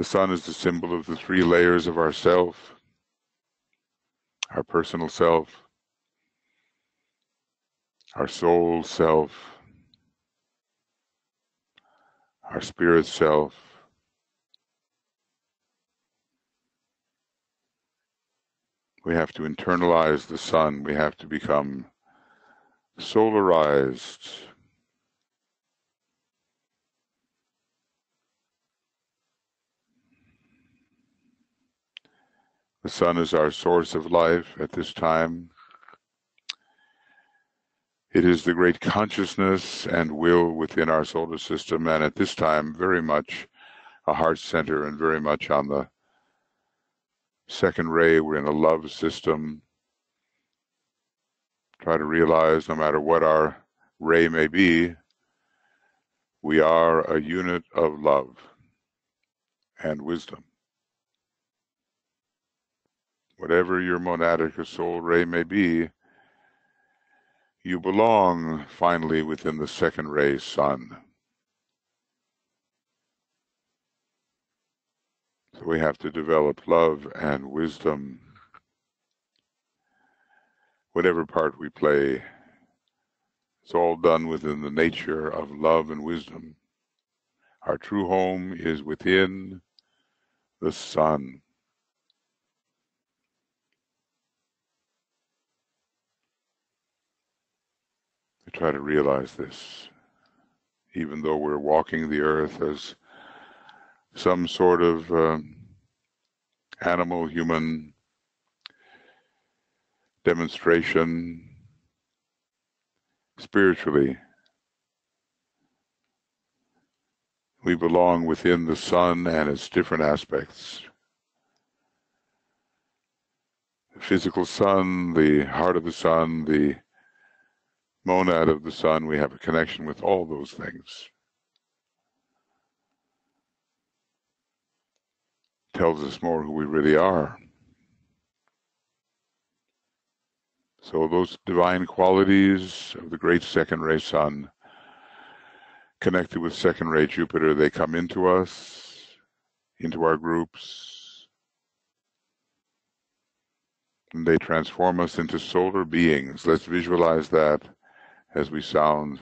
The sun is the symbol of the three layers of our self, our personal self, our soul self, our spirit self. We have to internalize the sun. We have to become solarized. The sun is our source of life at this time. It is the great consciousness and will within our solar system, and at this time very much a heart center and very much on the second ray. We're in a love system. Try to realize no matter what our ray may be, we are a unit of love and wisdom. Whatever your monadic or soul ray may be, you belong finally within the second ray sun. So we have to develop love and wisdom. Whatever part we play, it's all done within the nature of love and wisdom. Our true home is within the sun. We try to realize this, even though we're walking the earth as some sort of animal, human demonstration. Spiritually, we belong within the sun and its different aspects. The physical sun, the heart of the sun, the monad of the sun, we have a connection with all those things. Tells us more who we really are. So those divine qualities of the great second ray sun, connected with second ray Jupiter, they come into us, into our groups, and they transform us into solar beings. Let's visualize that as we sound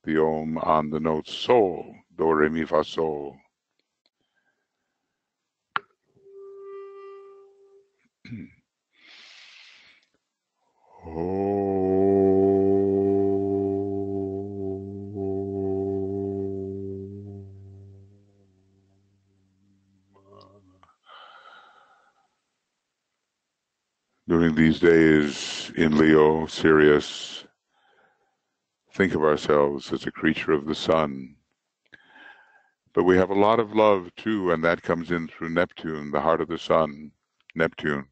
the Om on the note Sol, Do, Re, Mi, Fa, Sol. During these days in Leo, Sirius, think of ourselves as a creature of the sun. But we have a lot of love too, and that comes in through Neptune, the heart of the sun. Neptune,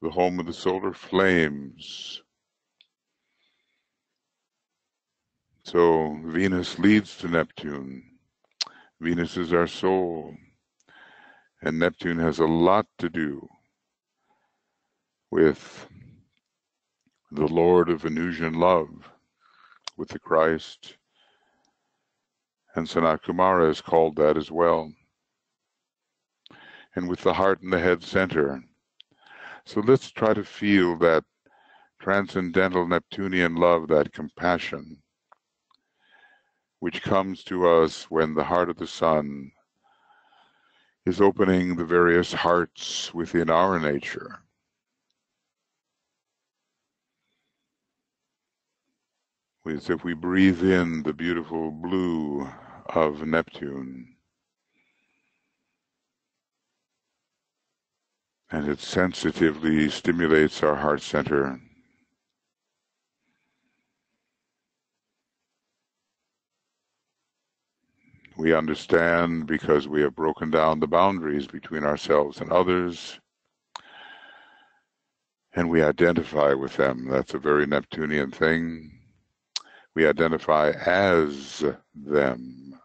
the home of the solar flames. So Venus leads to Neptune. Venus is our soul, and Neptune has a lot to do with the Lord of Venusian love, with the Christ, and Sanat Kumara is called that as well, and with the heart and the head center. So let's try to feel that transcendental Neptunian love, that compassion, which comes to us when the heart of the sun is opening the various hearts within our nature. As if we breathe in the beautiful blue of Neptune, and it sensitively stimulates our heart center. We understand because we have broken down the boundaries between ourselves and others, and we identify with them. That's a very Neptunian thing. We identify as them.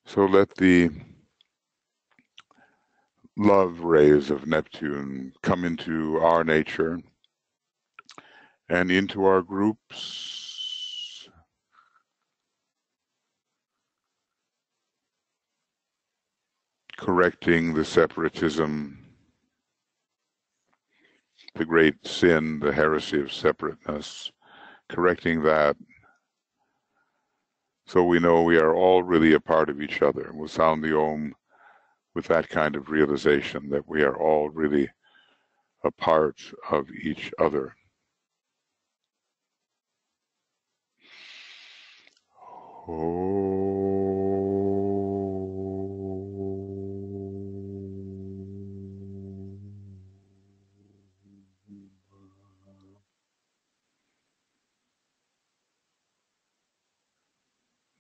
So let the love rays of Neptune come into our nature and into our groups. correcting the separatism, the great sin, the heresy of separateness, correcting that, so we know we are all really a part of each other. We'll sound the Om with that kind of realization that we are all really a part of each other.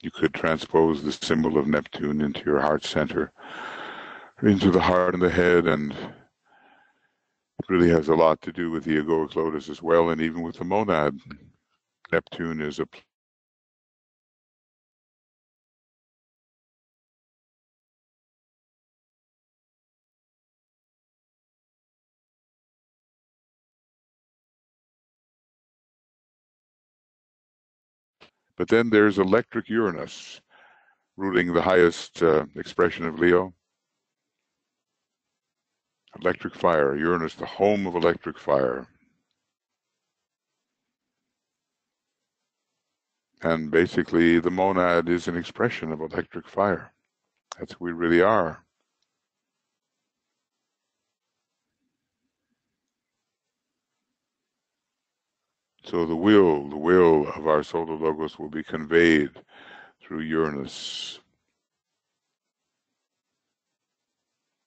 You could transpose the symbol of Neptune into your heart center, into the heart and the head, and it really has a lot to do with the egoic lotus as well, and even with the monad. Neptune is a But then there's electric Uranus, ruling the highest expression of Leo. Electric fire, Uranus, the home of electric fire. And basically, the monad is an expression of electric fire. That's who we really are. So the will of our solar logos will be conveyed through Uranus.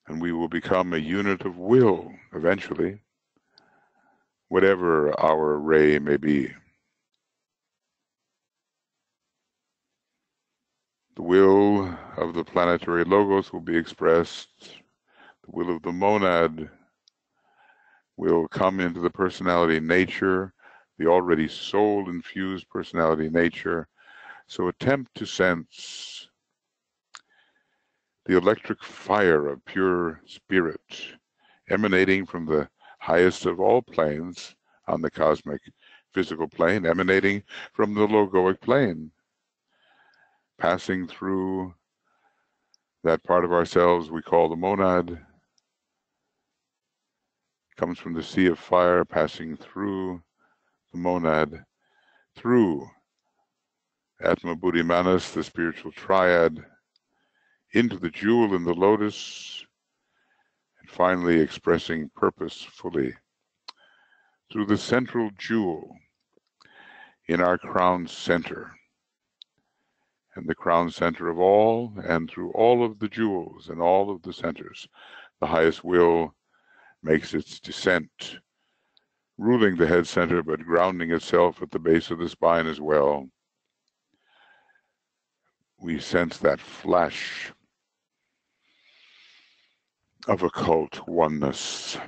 And we will become a unit of will eventually, whatever our ray may be. The will of the planetary logos will be expressed. The will of the monad will come into the personality nature, the already soul-infused personality nature. So attempt to sense the electric fire of pure spirit emanating from the highest of all planes on the cosmic physical plane, emanating from the logoic plane, passing through that part of ourselves we call the monad, comes from the sea of fire, passing through the monad, through Atma Buddhi Manas, the spiritual triad, into the jewel in the lotus, and finally expressing purpose fully through the central jewel in our crown center, and the crown center of all, and through all of the jewels and all of the centers, the highest will makes its descent, ruling the head center, but grounding itself at the base of the spine as well. We sense that flash of occult oneness.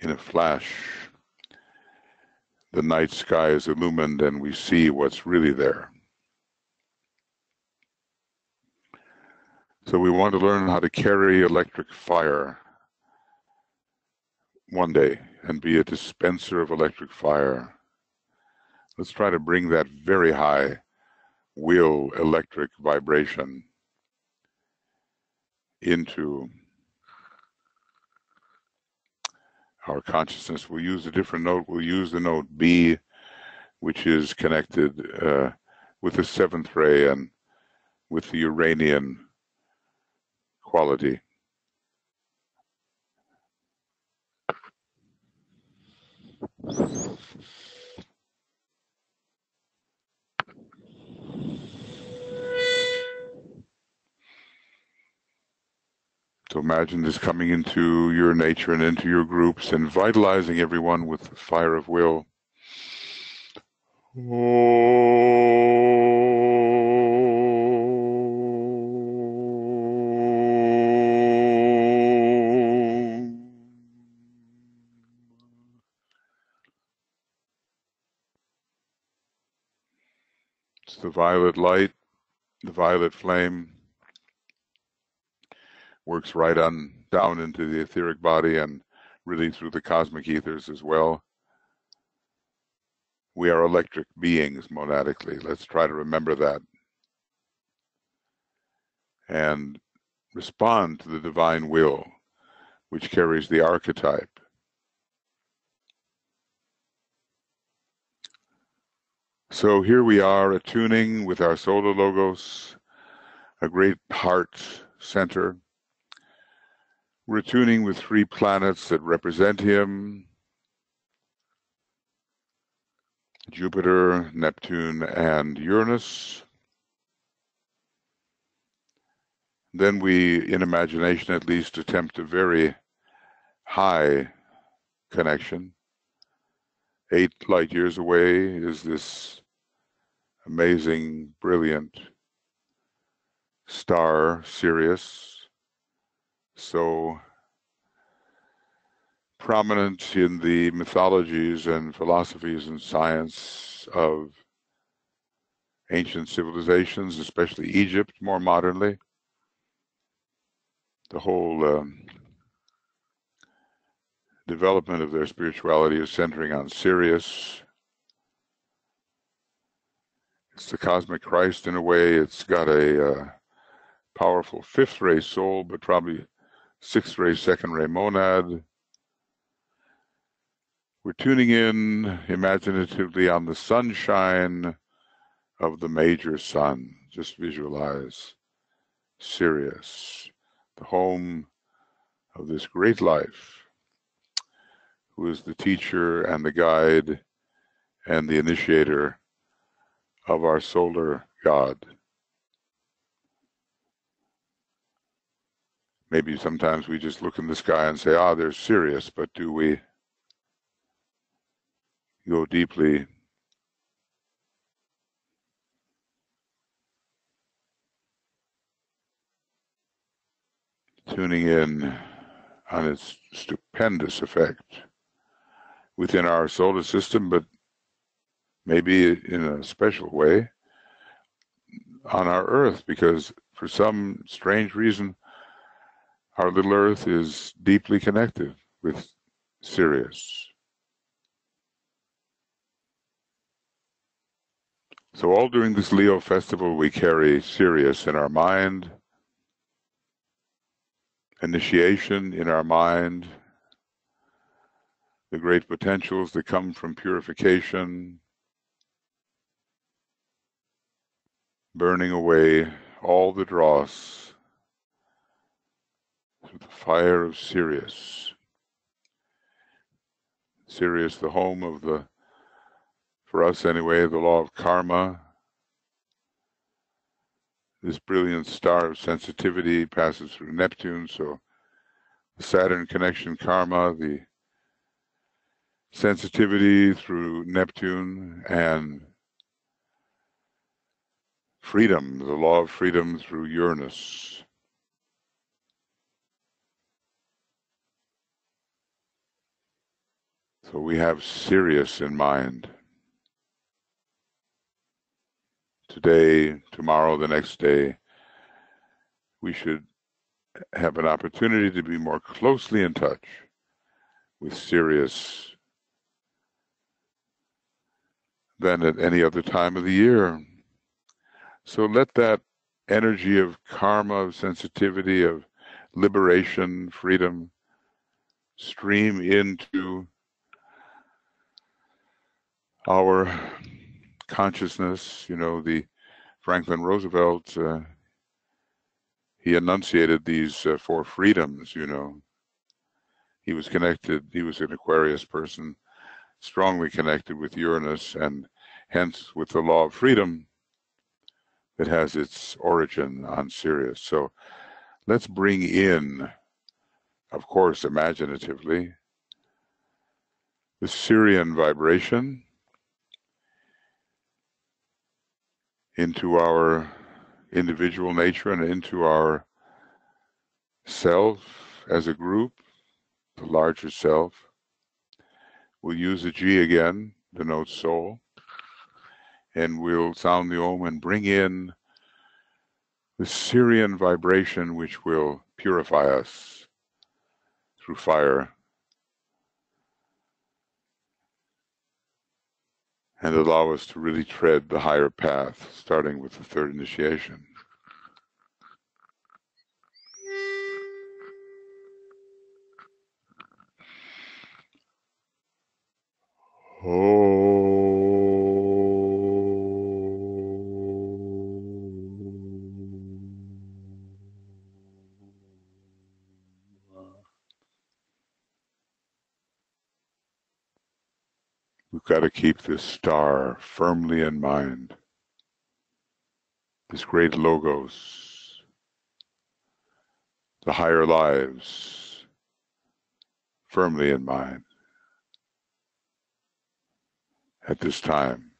In a flash, the night sky is illumined and we see what's really there. So we want to learn how to carry electric fire one day and be a dispenser of electric fire. Let's try to bring that very high will electric vibration into our consciousness. We'll use a different note. We'll use the note B, which is connected with the seventh ray and with the Uranian quality. So imagine this coming into your nature and into your groups and vitalizing everyone with the fire of will. It's the violet light, the violet flame, works right on down into the etheric body and really through the cosmic ethers as well. We are electric beings monadically. Let's try to remember that and respond to the divine will, which carries the archetype. So here we are attuning with our solar logos, a great heart center. We're attuning with 3 planets that represent him: Jupiter, Neptune, and Uranus. Then we, in imagination at least, attempt a very high connection. 8 light years away is this amazing, brilliant star, Sirius, so prominent in the mythologies and philosophies and science of ancient civilizations, especially Egypt more modernly. The whole development of their spirituality is centering on Sirius. It's the cosmic Christ in a way. It's got a powerful 5th ray soul, but probably 6th ray, 2nd ray monad. We're tuning in imaginatively on the sunshine of the major sun. Just visualize Sirius, the home of this great life, who is the teacher and the guide and the initiator of our solar God. Maybe sometimes we just look in the sky and say, ah, there's Sirius, but do we go deeply tuning in on its stupendous effect within our solar system, but maybe in a special way on our Earth, because for some strange reason, our little Earth is deeply connected with Sirius. So all during this Leo festival, we carry Sirius in our mind, initiation in our mind, the great potentials that come from purification, burning away all the dross through the fire of Sirius. Sirius, the home of the, for us anyway, the law of karma. This brilliant star of sensitivity passes through Neptune, so the Saturn connection karma, the sensitivity through Neptune, and freedom, the law of freedom through Uranus. So we have Sirius in mind. Today, tomorrow, the next day, we should have an opportunity to be more closely in touch with Sirius than at any other time of the year. So let that energy of karma, of sensitivity, of liberation, freedom, stream into our consciousness. You know, the Franklin Roosevelt, he enunciated these 4 freedoms, you know. He was connected, he was an Aquarius person, strongly connected with Uranus, and hence with the law of freedom that has its origin on Sirius. So let's bring in, of course, imaginatively, the Sirian vibration into our individual nature and into our self as a group, the larger self. We'll use the G again, denotes soul, and we'll sound the Om and bring in the Sirian vibration, which will purify us through fire. and allow us to really tread the higher path, starting with the third initiation. We've got to keep this star firmly in mind, this great logos, the higher lives, firmly in mind at this time.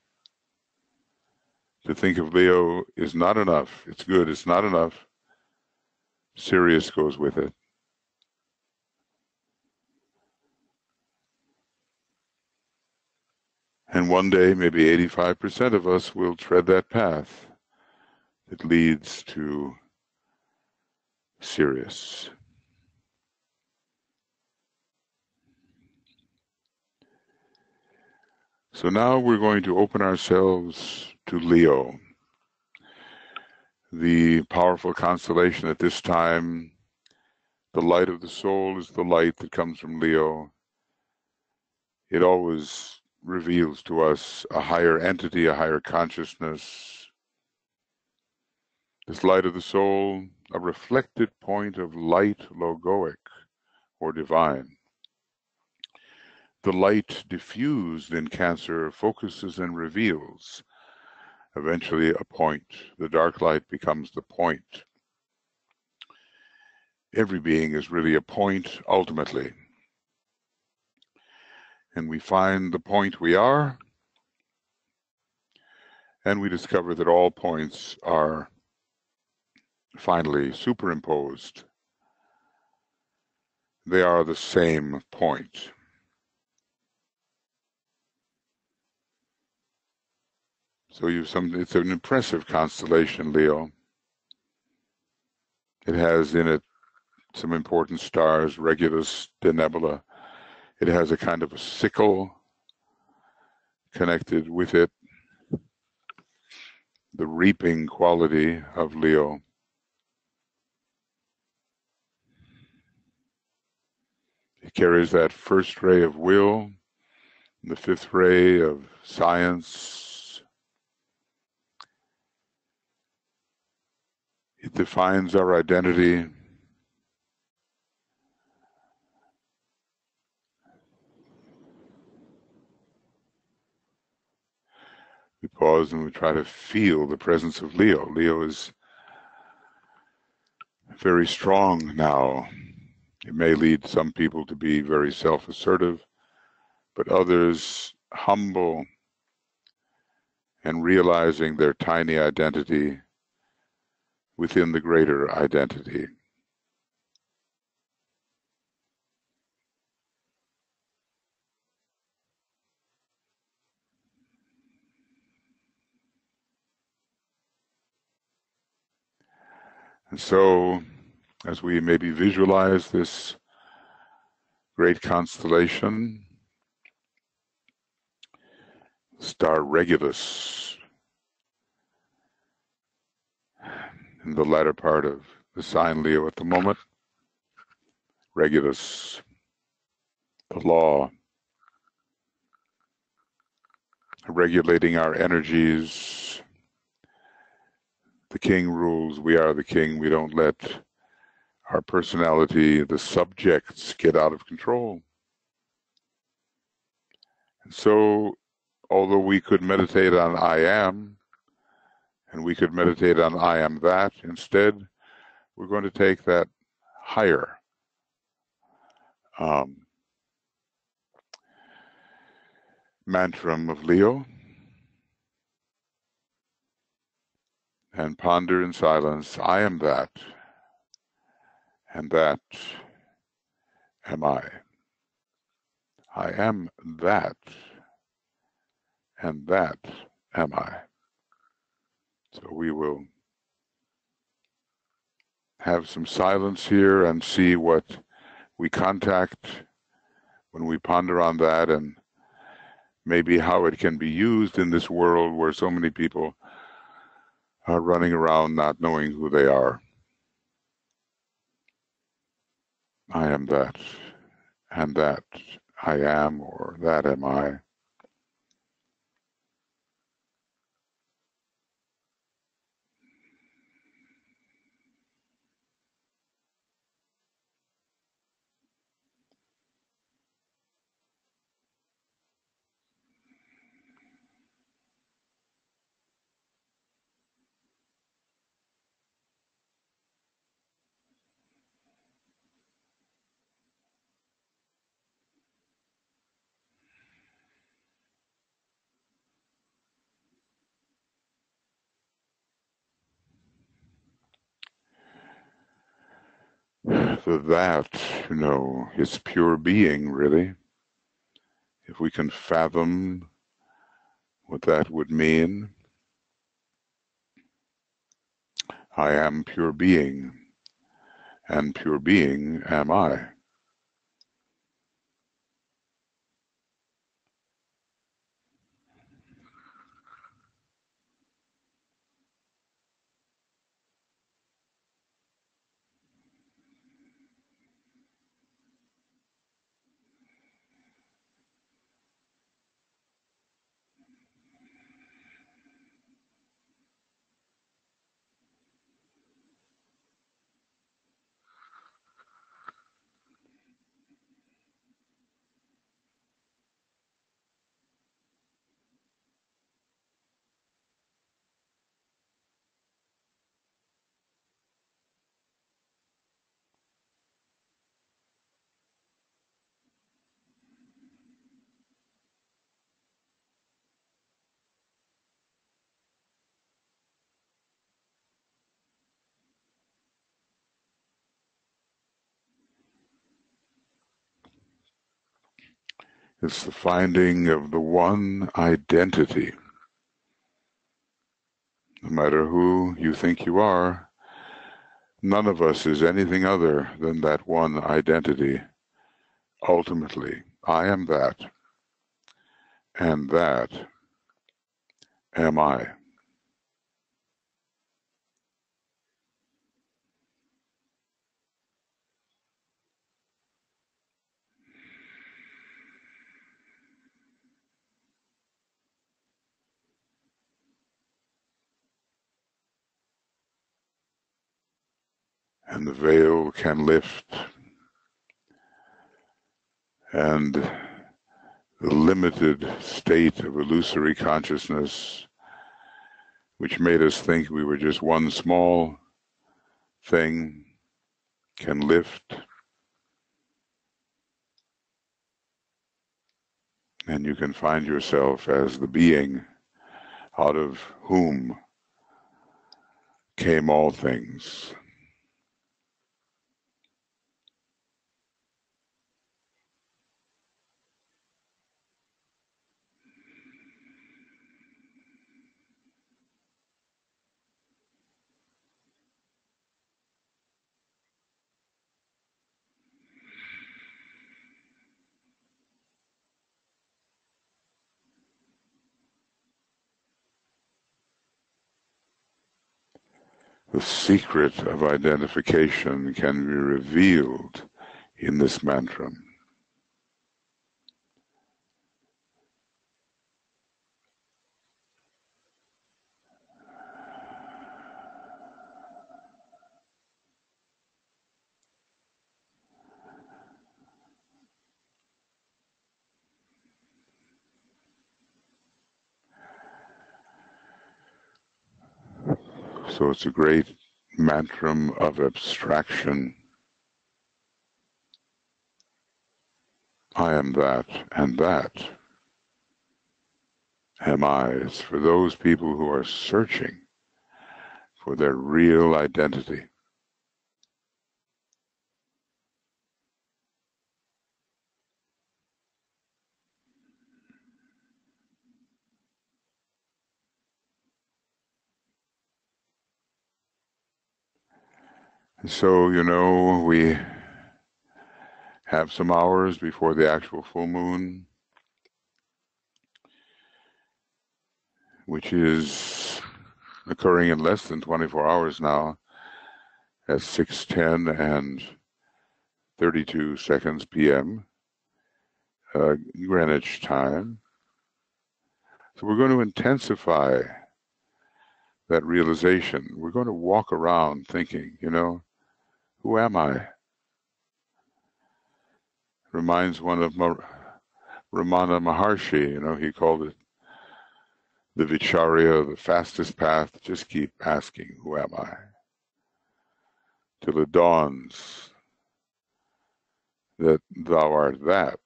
To think of Leo is not enough. It's good, it's not enough. Sirius goes with it. And one day, maybe 85% of us will tread that path that leads to Sirius. So now we're going to open ourselves to Leo, the powerful constellation at this time. The light of the soul is the light that comes from Leo. It always reveals to us a higher entity, a higher consciousness. This light of the soul, a reflected point of light logoic or divine. The light diffused in Cancer focuses and reveals eventually a point. The dark light becomes the point. Every being is really a point ultimately. And we find the point we are, and we discover that all points are finally superimposed. They are the same point. So it's an impressive constellation, Leo. It has in it some important stars, Regulus, de Nebula. It has a kind of a sickle connected with it, the reaping quality of Leo. It carries that first ray of will, the fifth ray of science. It defines our identity. We pause and we try to feel the presence of Leo. Leo is very strong now. It may lead some people to be very self-assertive, but others humble and realizing their tiny identity within the greater identity. And so, as we maybe visualize this great constellation, star Regulus, in the latter part of the sign Leo at the moment, Regulus, the law, regulating our energies. The king rules, we are the king. We don't let our personality, the subjects, get out of control. And so, although we could meditate on I am, and we could meditate on I am that, instead, we're going to take that higher mantram of Leo and ponder in silence, I am that, and that am I. I am that, and that am I. So we will have some silence here and see what we contact when we ponder on that, and maybe how it can be used in this world where so many people are running around not knowing who they are. I am that, and that I am, or that am I. That, is pure being, really. If we can fathom what that would mean, I am pure being, and pure being am I. It's the finding of the one identity. No matter who you think you are, none of us is anything other than that one identity. Ultimately, I am that, and that am I. And the veil can lift, and the limited state of illusory consciousness, which made us think we were just one small thing, can lift, and you can find yourself as the being out of whom came all things. The secret of identification can be revealed in this mantra. So it's a great mantram of abstraction. I am that, and that am I. It's for those people who are searching for their real identity. So, we have some hours before the actual full moon. which is occurring in less than 24 hours now at 6:10 and 32 seconds p.m. Greenwich time. So we're going to intensify that realization. We're going to walk around thinking, who am I? Reminds one of Ramana Maharshi, he called it the Vicharya, the fastest path. Just keep asking, who am I? Till it dawns that thou art that.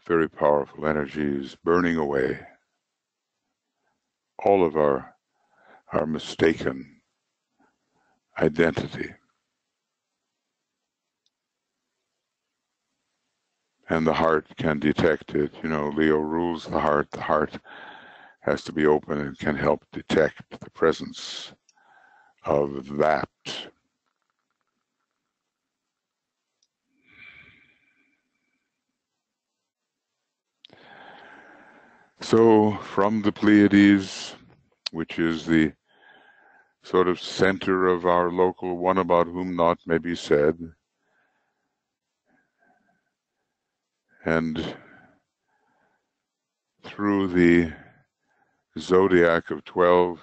Very powerful energies burning away all of our mistaken identity. And the heart can detect it. Leo rules the heart. The heart has to be open and can help detect the presence of that. So from the Pleiades, which is the sort of center of our local one about whom naught may be said, and through the zodiac of 12,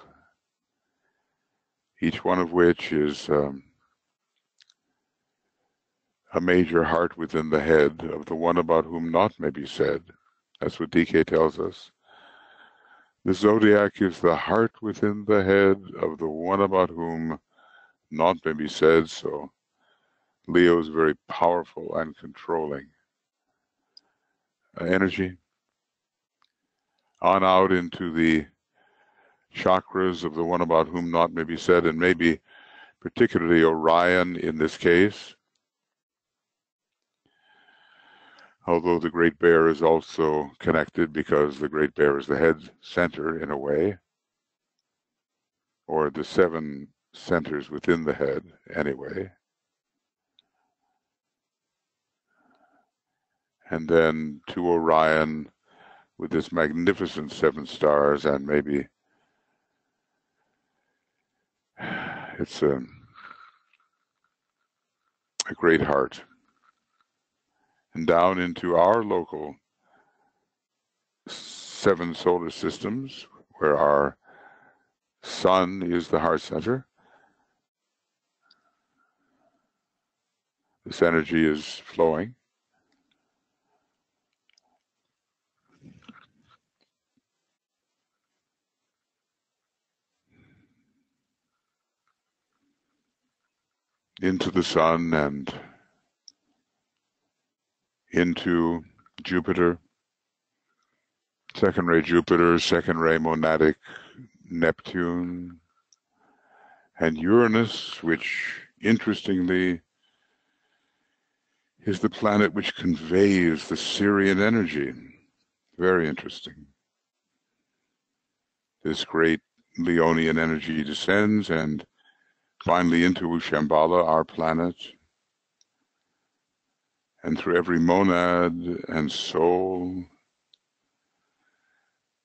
each one of which is a major heart within the head of the one about whom naught may be said. That's what DK tells us. The zodiac is the heart within the head of the one about whom naught may be said. So Leo is very powerful and controlling energy. On out into the chakras of the one about whom naught may be said, and maybe particularly Orion in this case. Although the Great Bear is also connected because the Great Bear is the head center in a way, or the 7 centers within the head anyway. And then to Orion with this magnificent 7 stars, and maybe it's a great heart. And down into our local 7 solar systems, where our sun is the heart center. This energy is flowing. Into the sun and into Jupiter, second ray Jupiter, second ray monadic Neptune, and Uranus, which interestingly is the planet which conveys the Sirian energy. Very interesting. This great Leonian energy descends and finally into Shambhala, our planet, and through every monad and soul,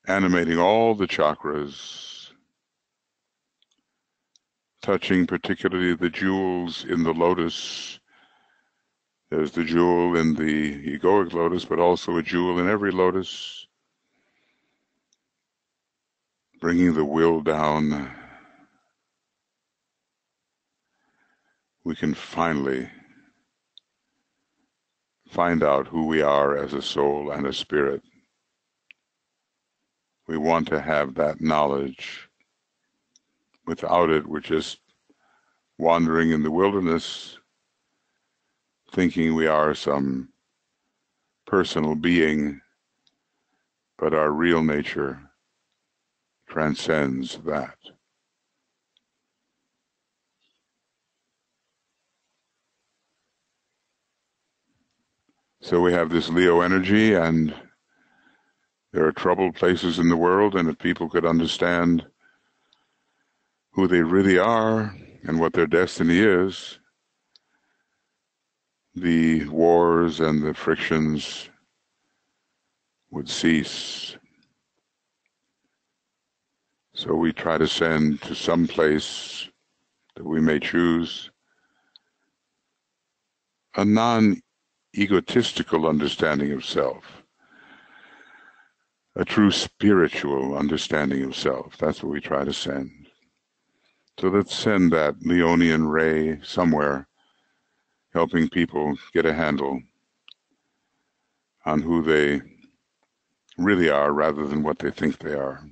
animating all the chakras, touching particularly the jewels in the lotus. There's the jewel in the egoic lotus, but also a jewel in every lotus, bringing the will down. We can finally find out who we are as a soul and a spirit. We want to have that knowledge. Without it, we're just wandering in the wilderness, thinking we are some personal being, but our real nature transcends that. So we have this Leo energy, and there are troubled places in the world, and if people could understand who they really are and what their destiny is, the wars and the frictions would cease. So we try to send to some place that we may choose a non-egotistical understanding of self, a true spiritual understanding of self. That's what we try to send. So let's send that Leonian ray somewhere, helping people get a handle on who they really are rather than what they think they are.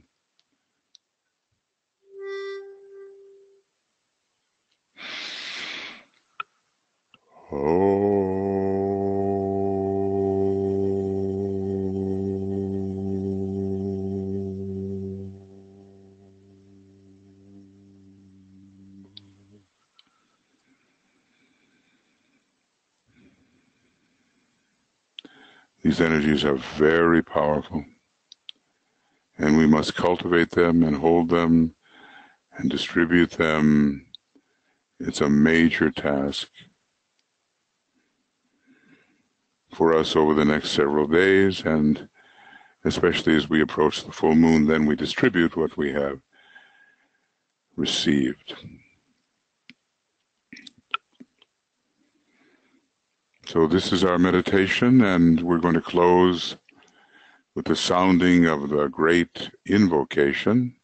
These energies are very powerful, and we must cultivate them and hold them and distribute them. It's a major task for us over the next several days, and especially as we approach the full moon, then we distribute what we have received. So this is our meditation, and we're going to close with the sounding of the great invocation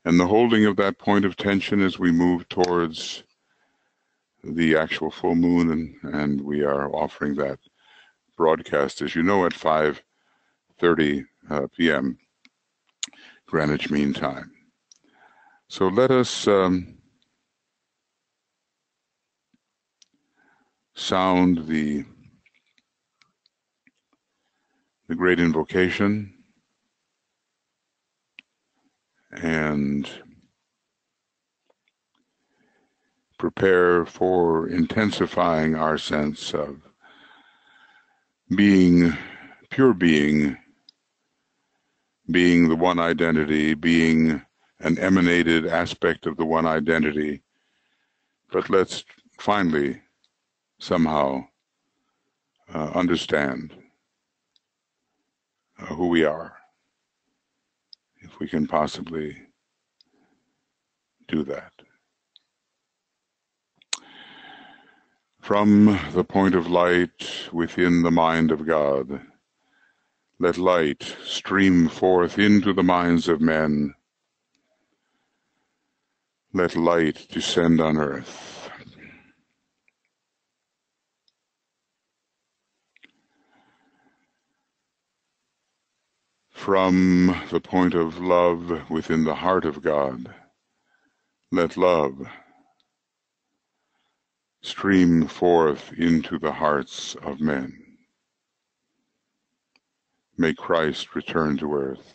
and the holding of that point of tension as we move towards the actual full moon, and we are offering that broadcast, as you know, at 5:30 p.m. Greenwich Mean Time. So let us sound the great invocation and prepare for intensifying our sense of being, pure being the one identity, being an emanated aspect of the one identity. But let's finally somehow understand who we are, if we can possibly do that. From the point of light within the mind of God, let light stream forth into the minds of men. Let light descend on earth. From the point of love within the heart of God, let love stream forth into the hearts of men. May Christ return to earth.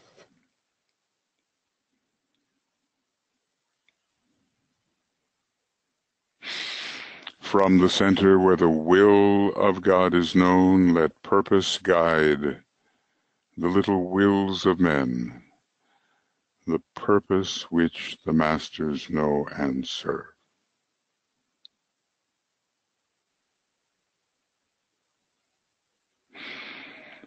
From the center where the will of God is known, let purpose guide the little wills of men, the purpose which the masters know and serve.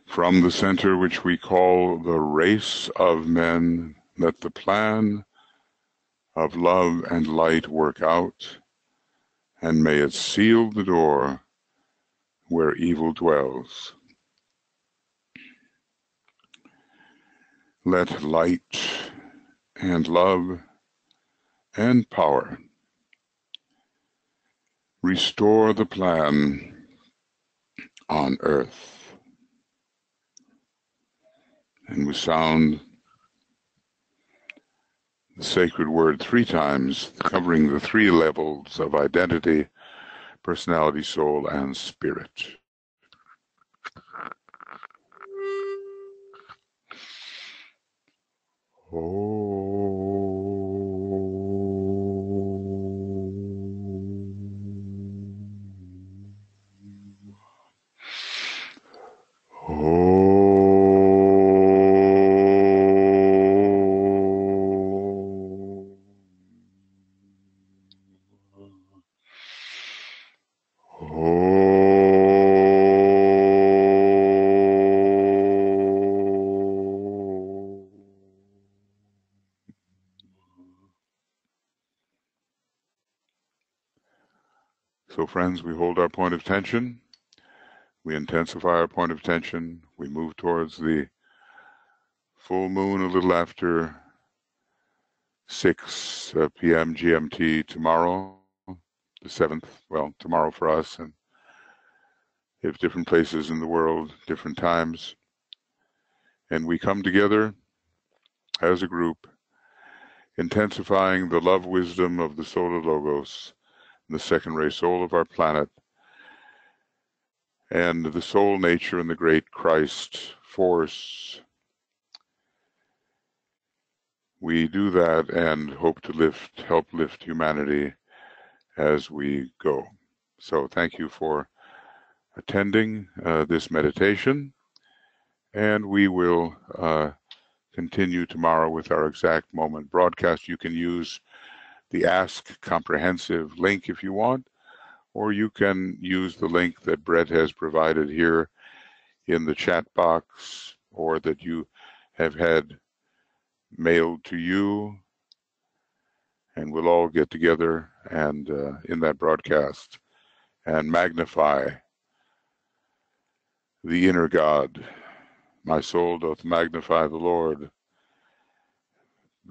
From the center which we call the race of men, let the plan of love and light work out, and may it seal the door where evil dwells. Let light and love and power restore the plan on earth. And we sound the sacred word 3 times, covering the 3 levels of identity, personality, soul, and spirit. So friends, we hold our point of tension, we intensify our point of tension, we move towards the full moon a little after 6 p.m. GMT tomorrow, the 7th, well, tomorrow for us, and if different places in the world, different times, and we come together as a group, intensifying the love wisdom of the Solar Logos, the second ray soul of our planet, and the soul nature and the great Christ force. We do that and hope to help lift humanity as we go. So thank you for attending this meditation, and we will continue tomorrow with our exact moment broadcast. You can use the Ask Comprehensive link if you want, or you can use the link that Brett has provided here in the chat box, or that you have had mailed to you, and we'll all get together and in that broadcast and magnify the inner God. My soul doth magnify the Lord,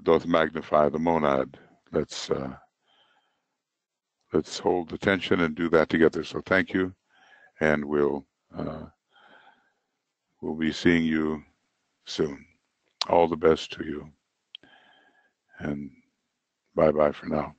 doth magnify the monad. Let's hold the tension and do that together. So thank you, and we'll be seeing you soon. All the best to you, and bye-bye for now.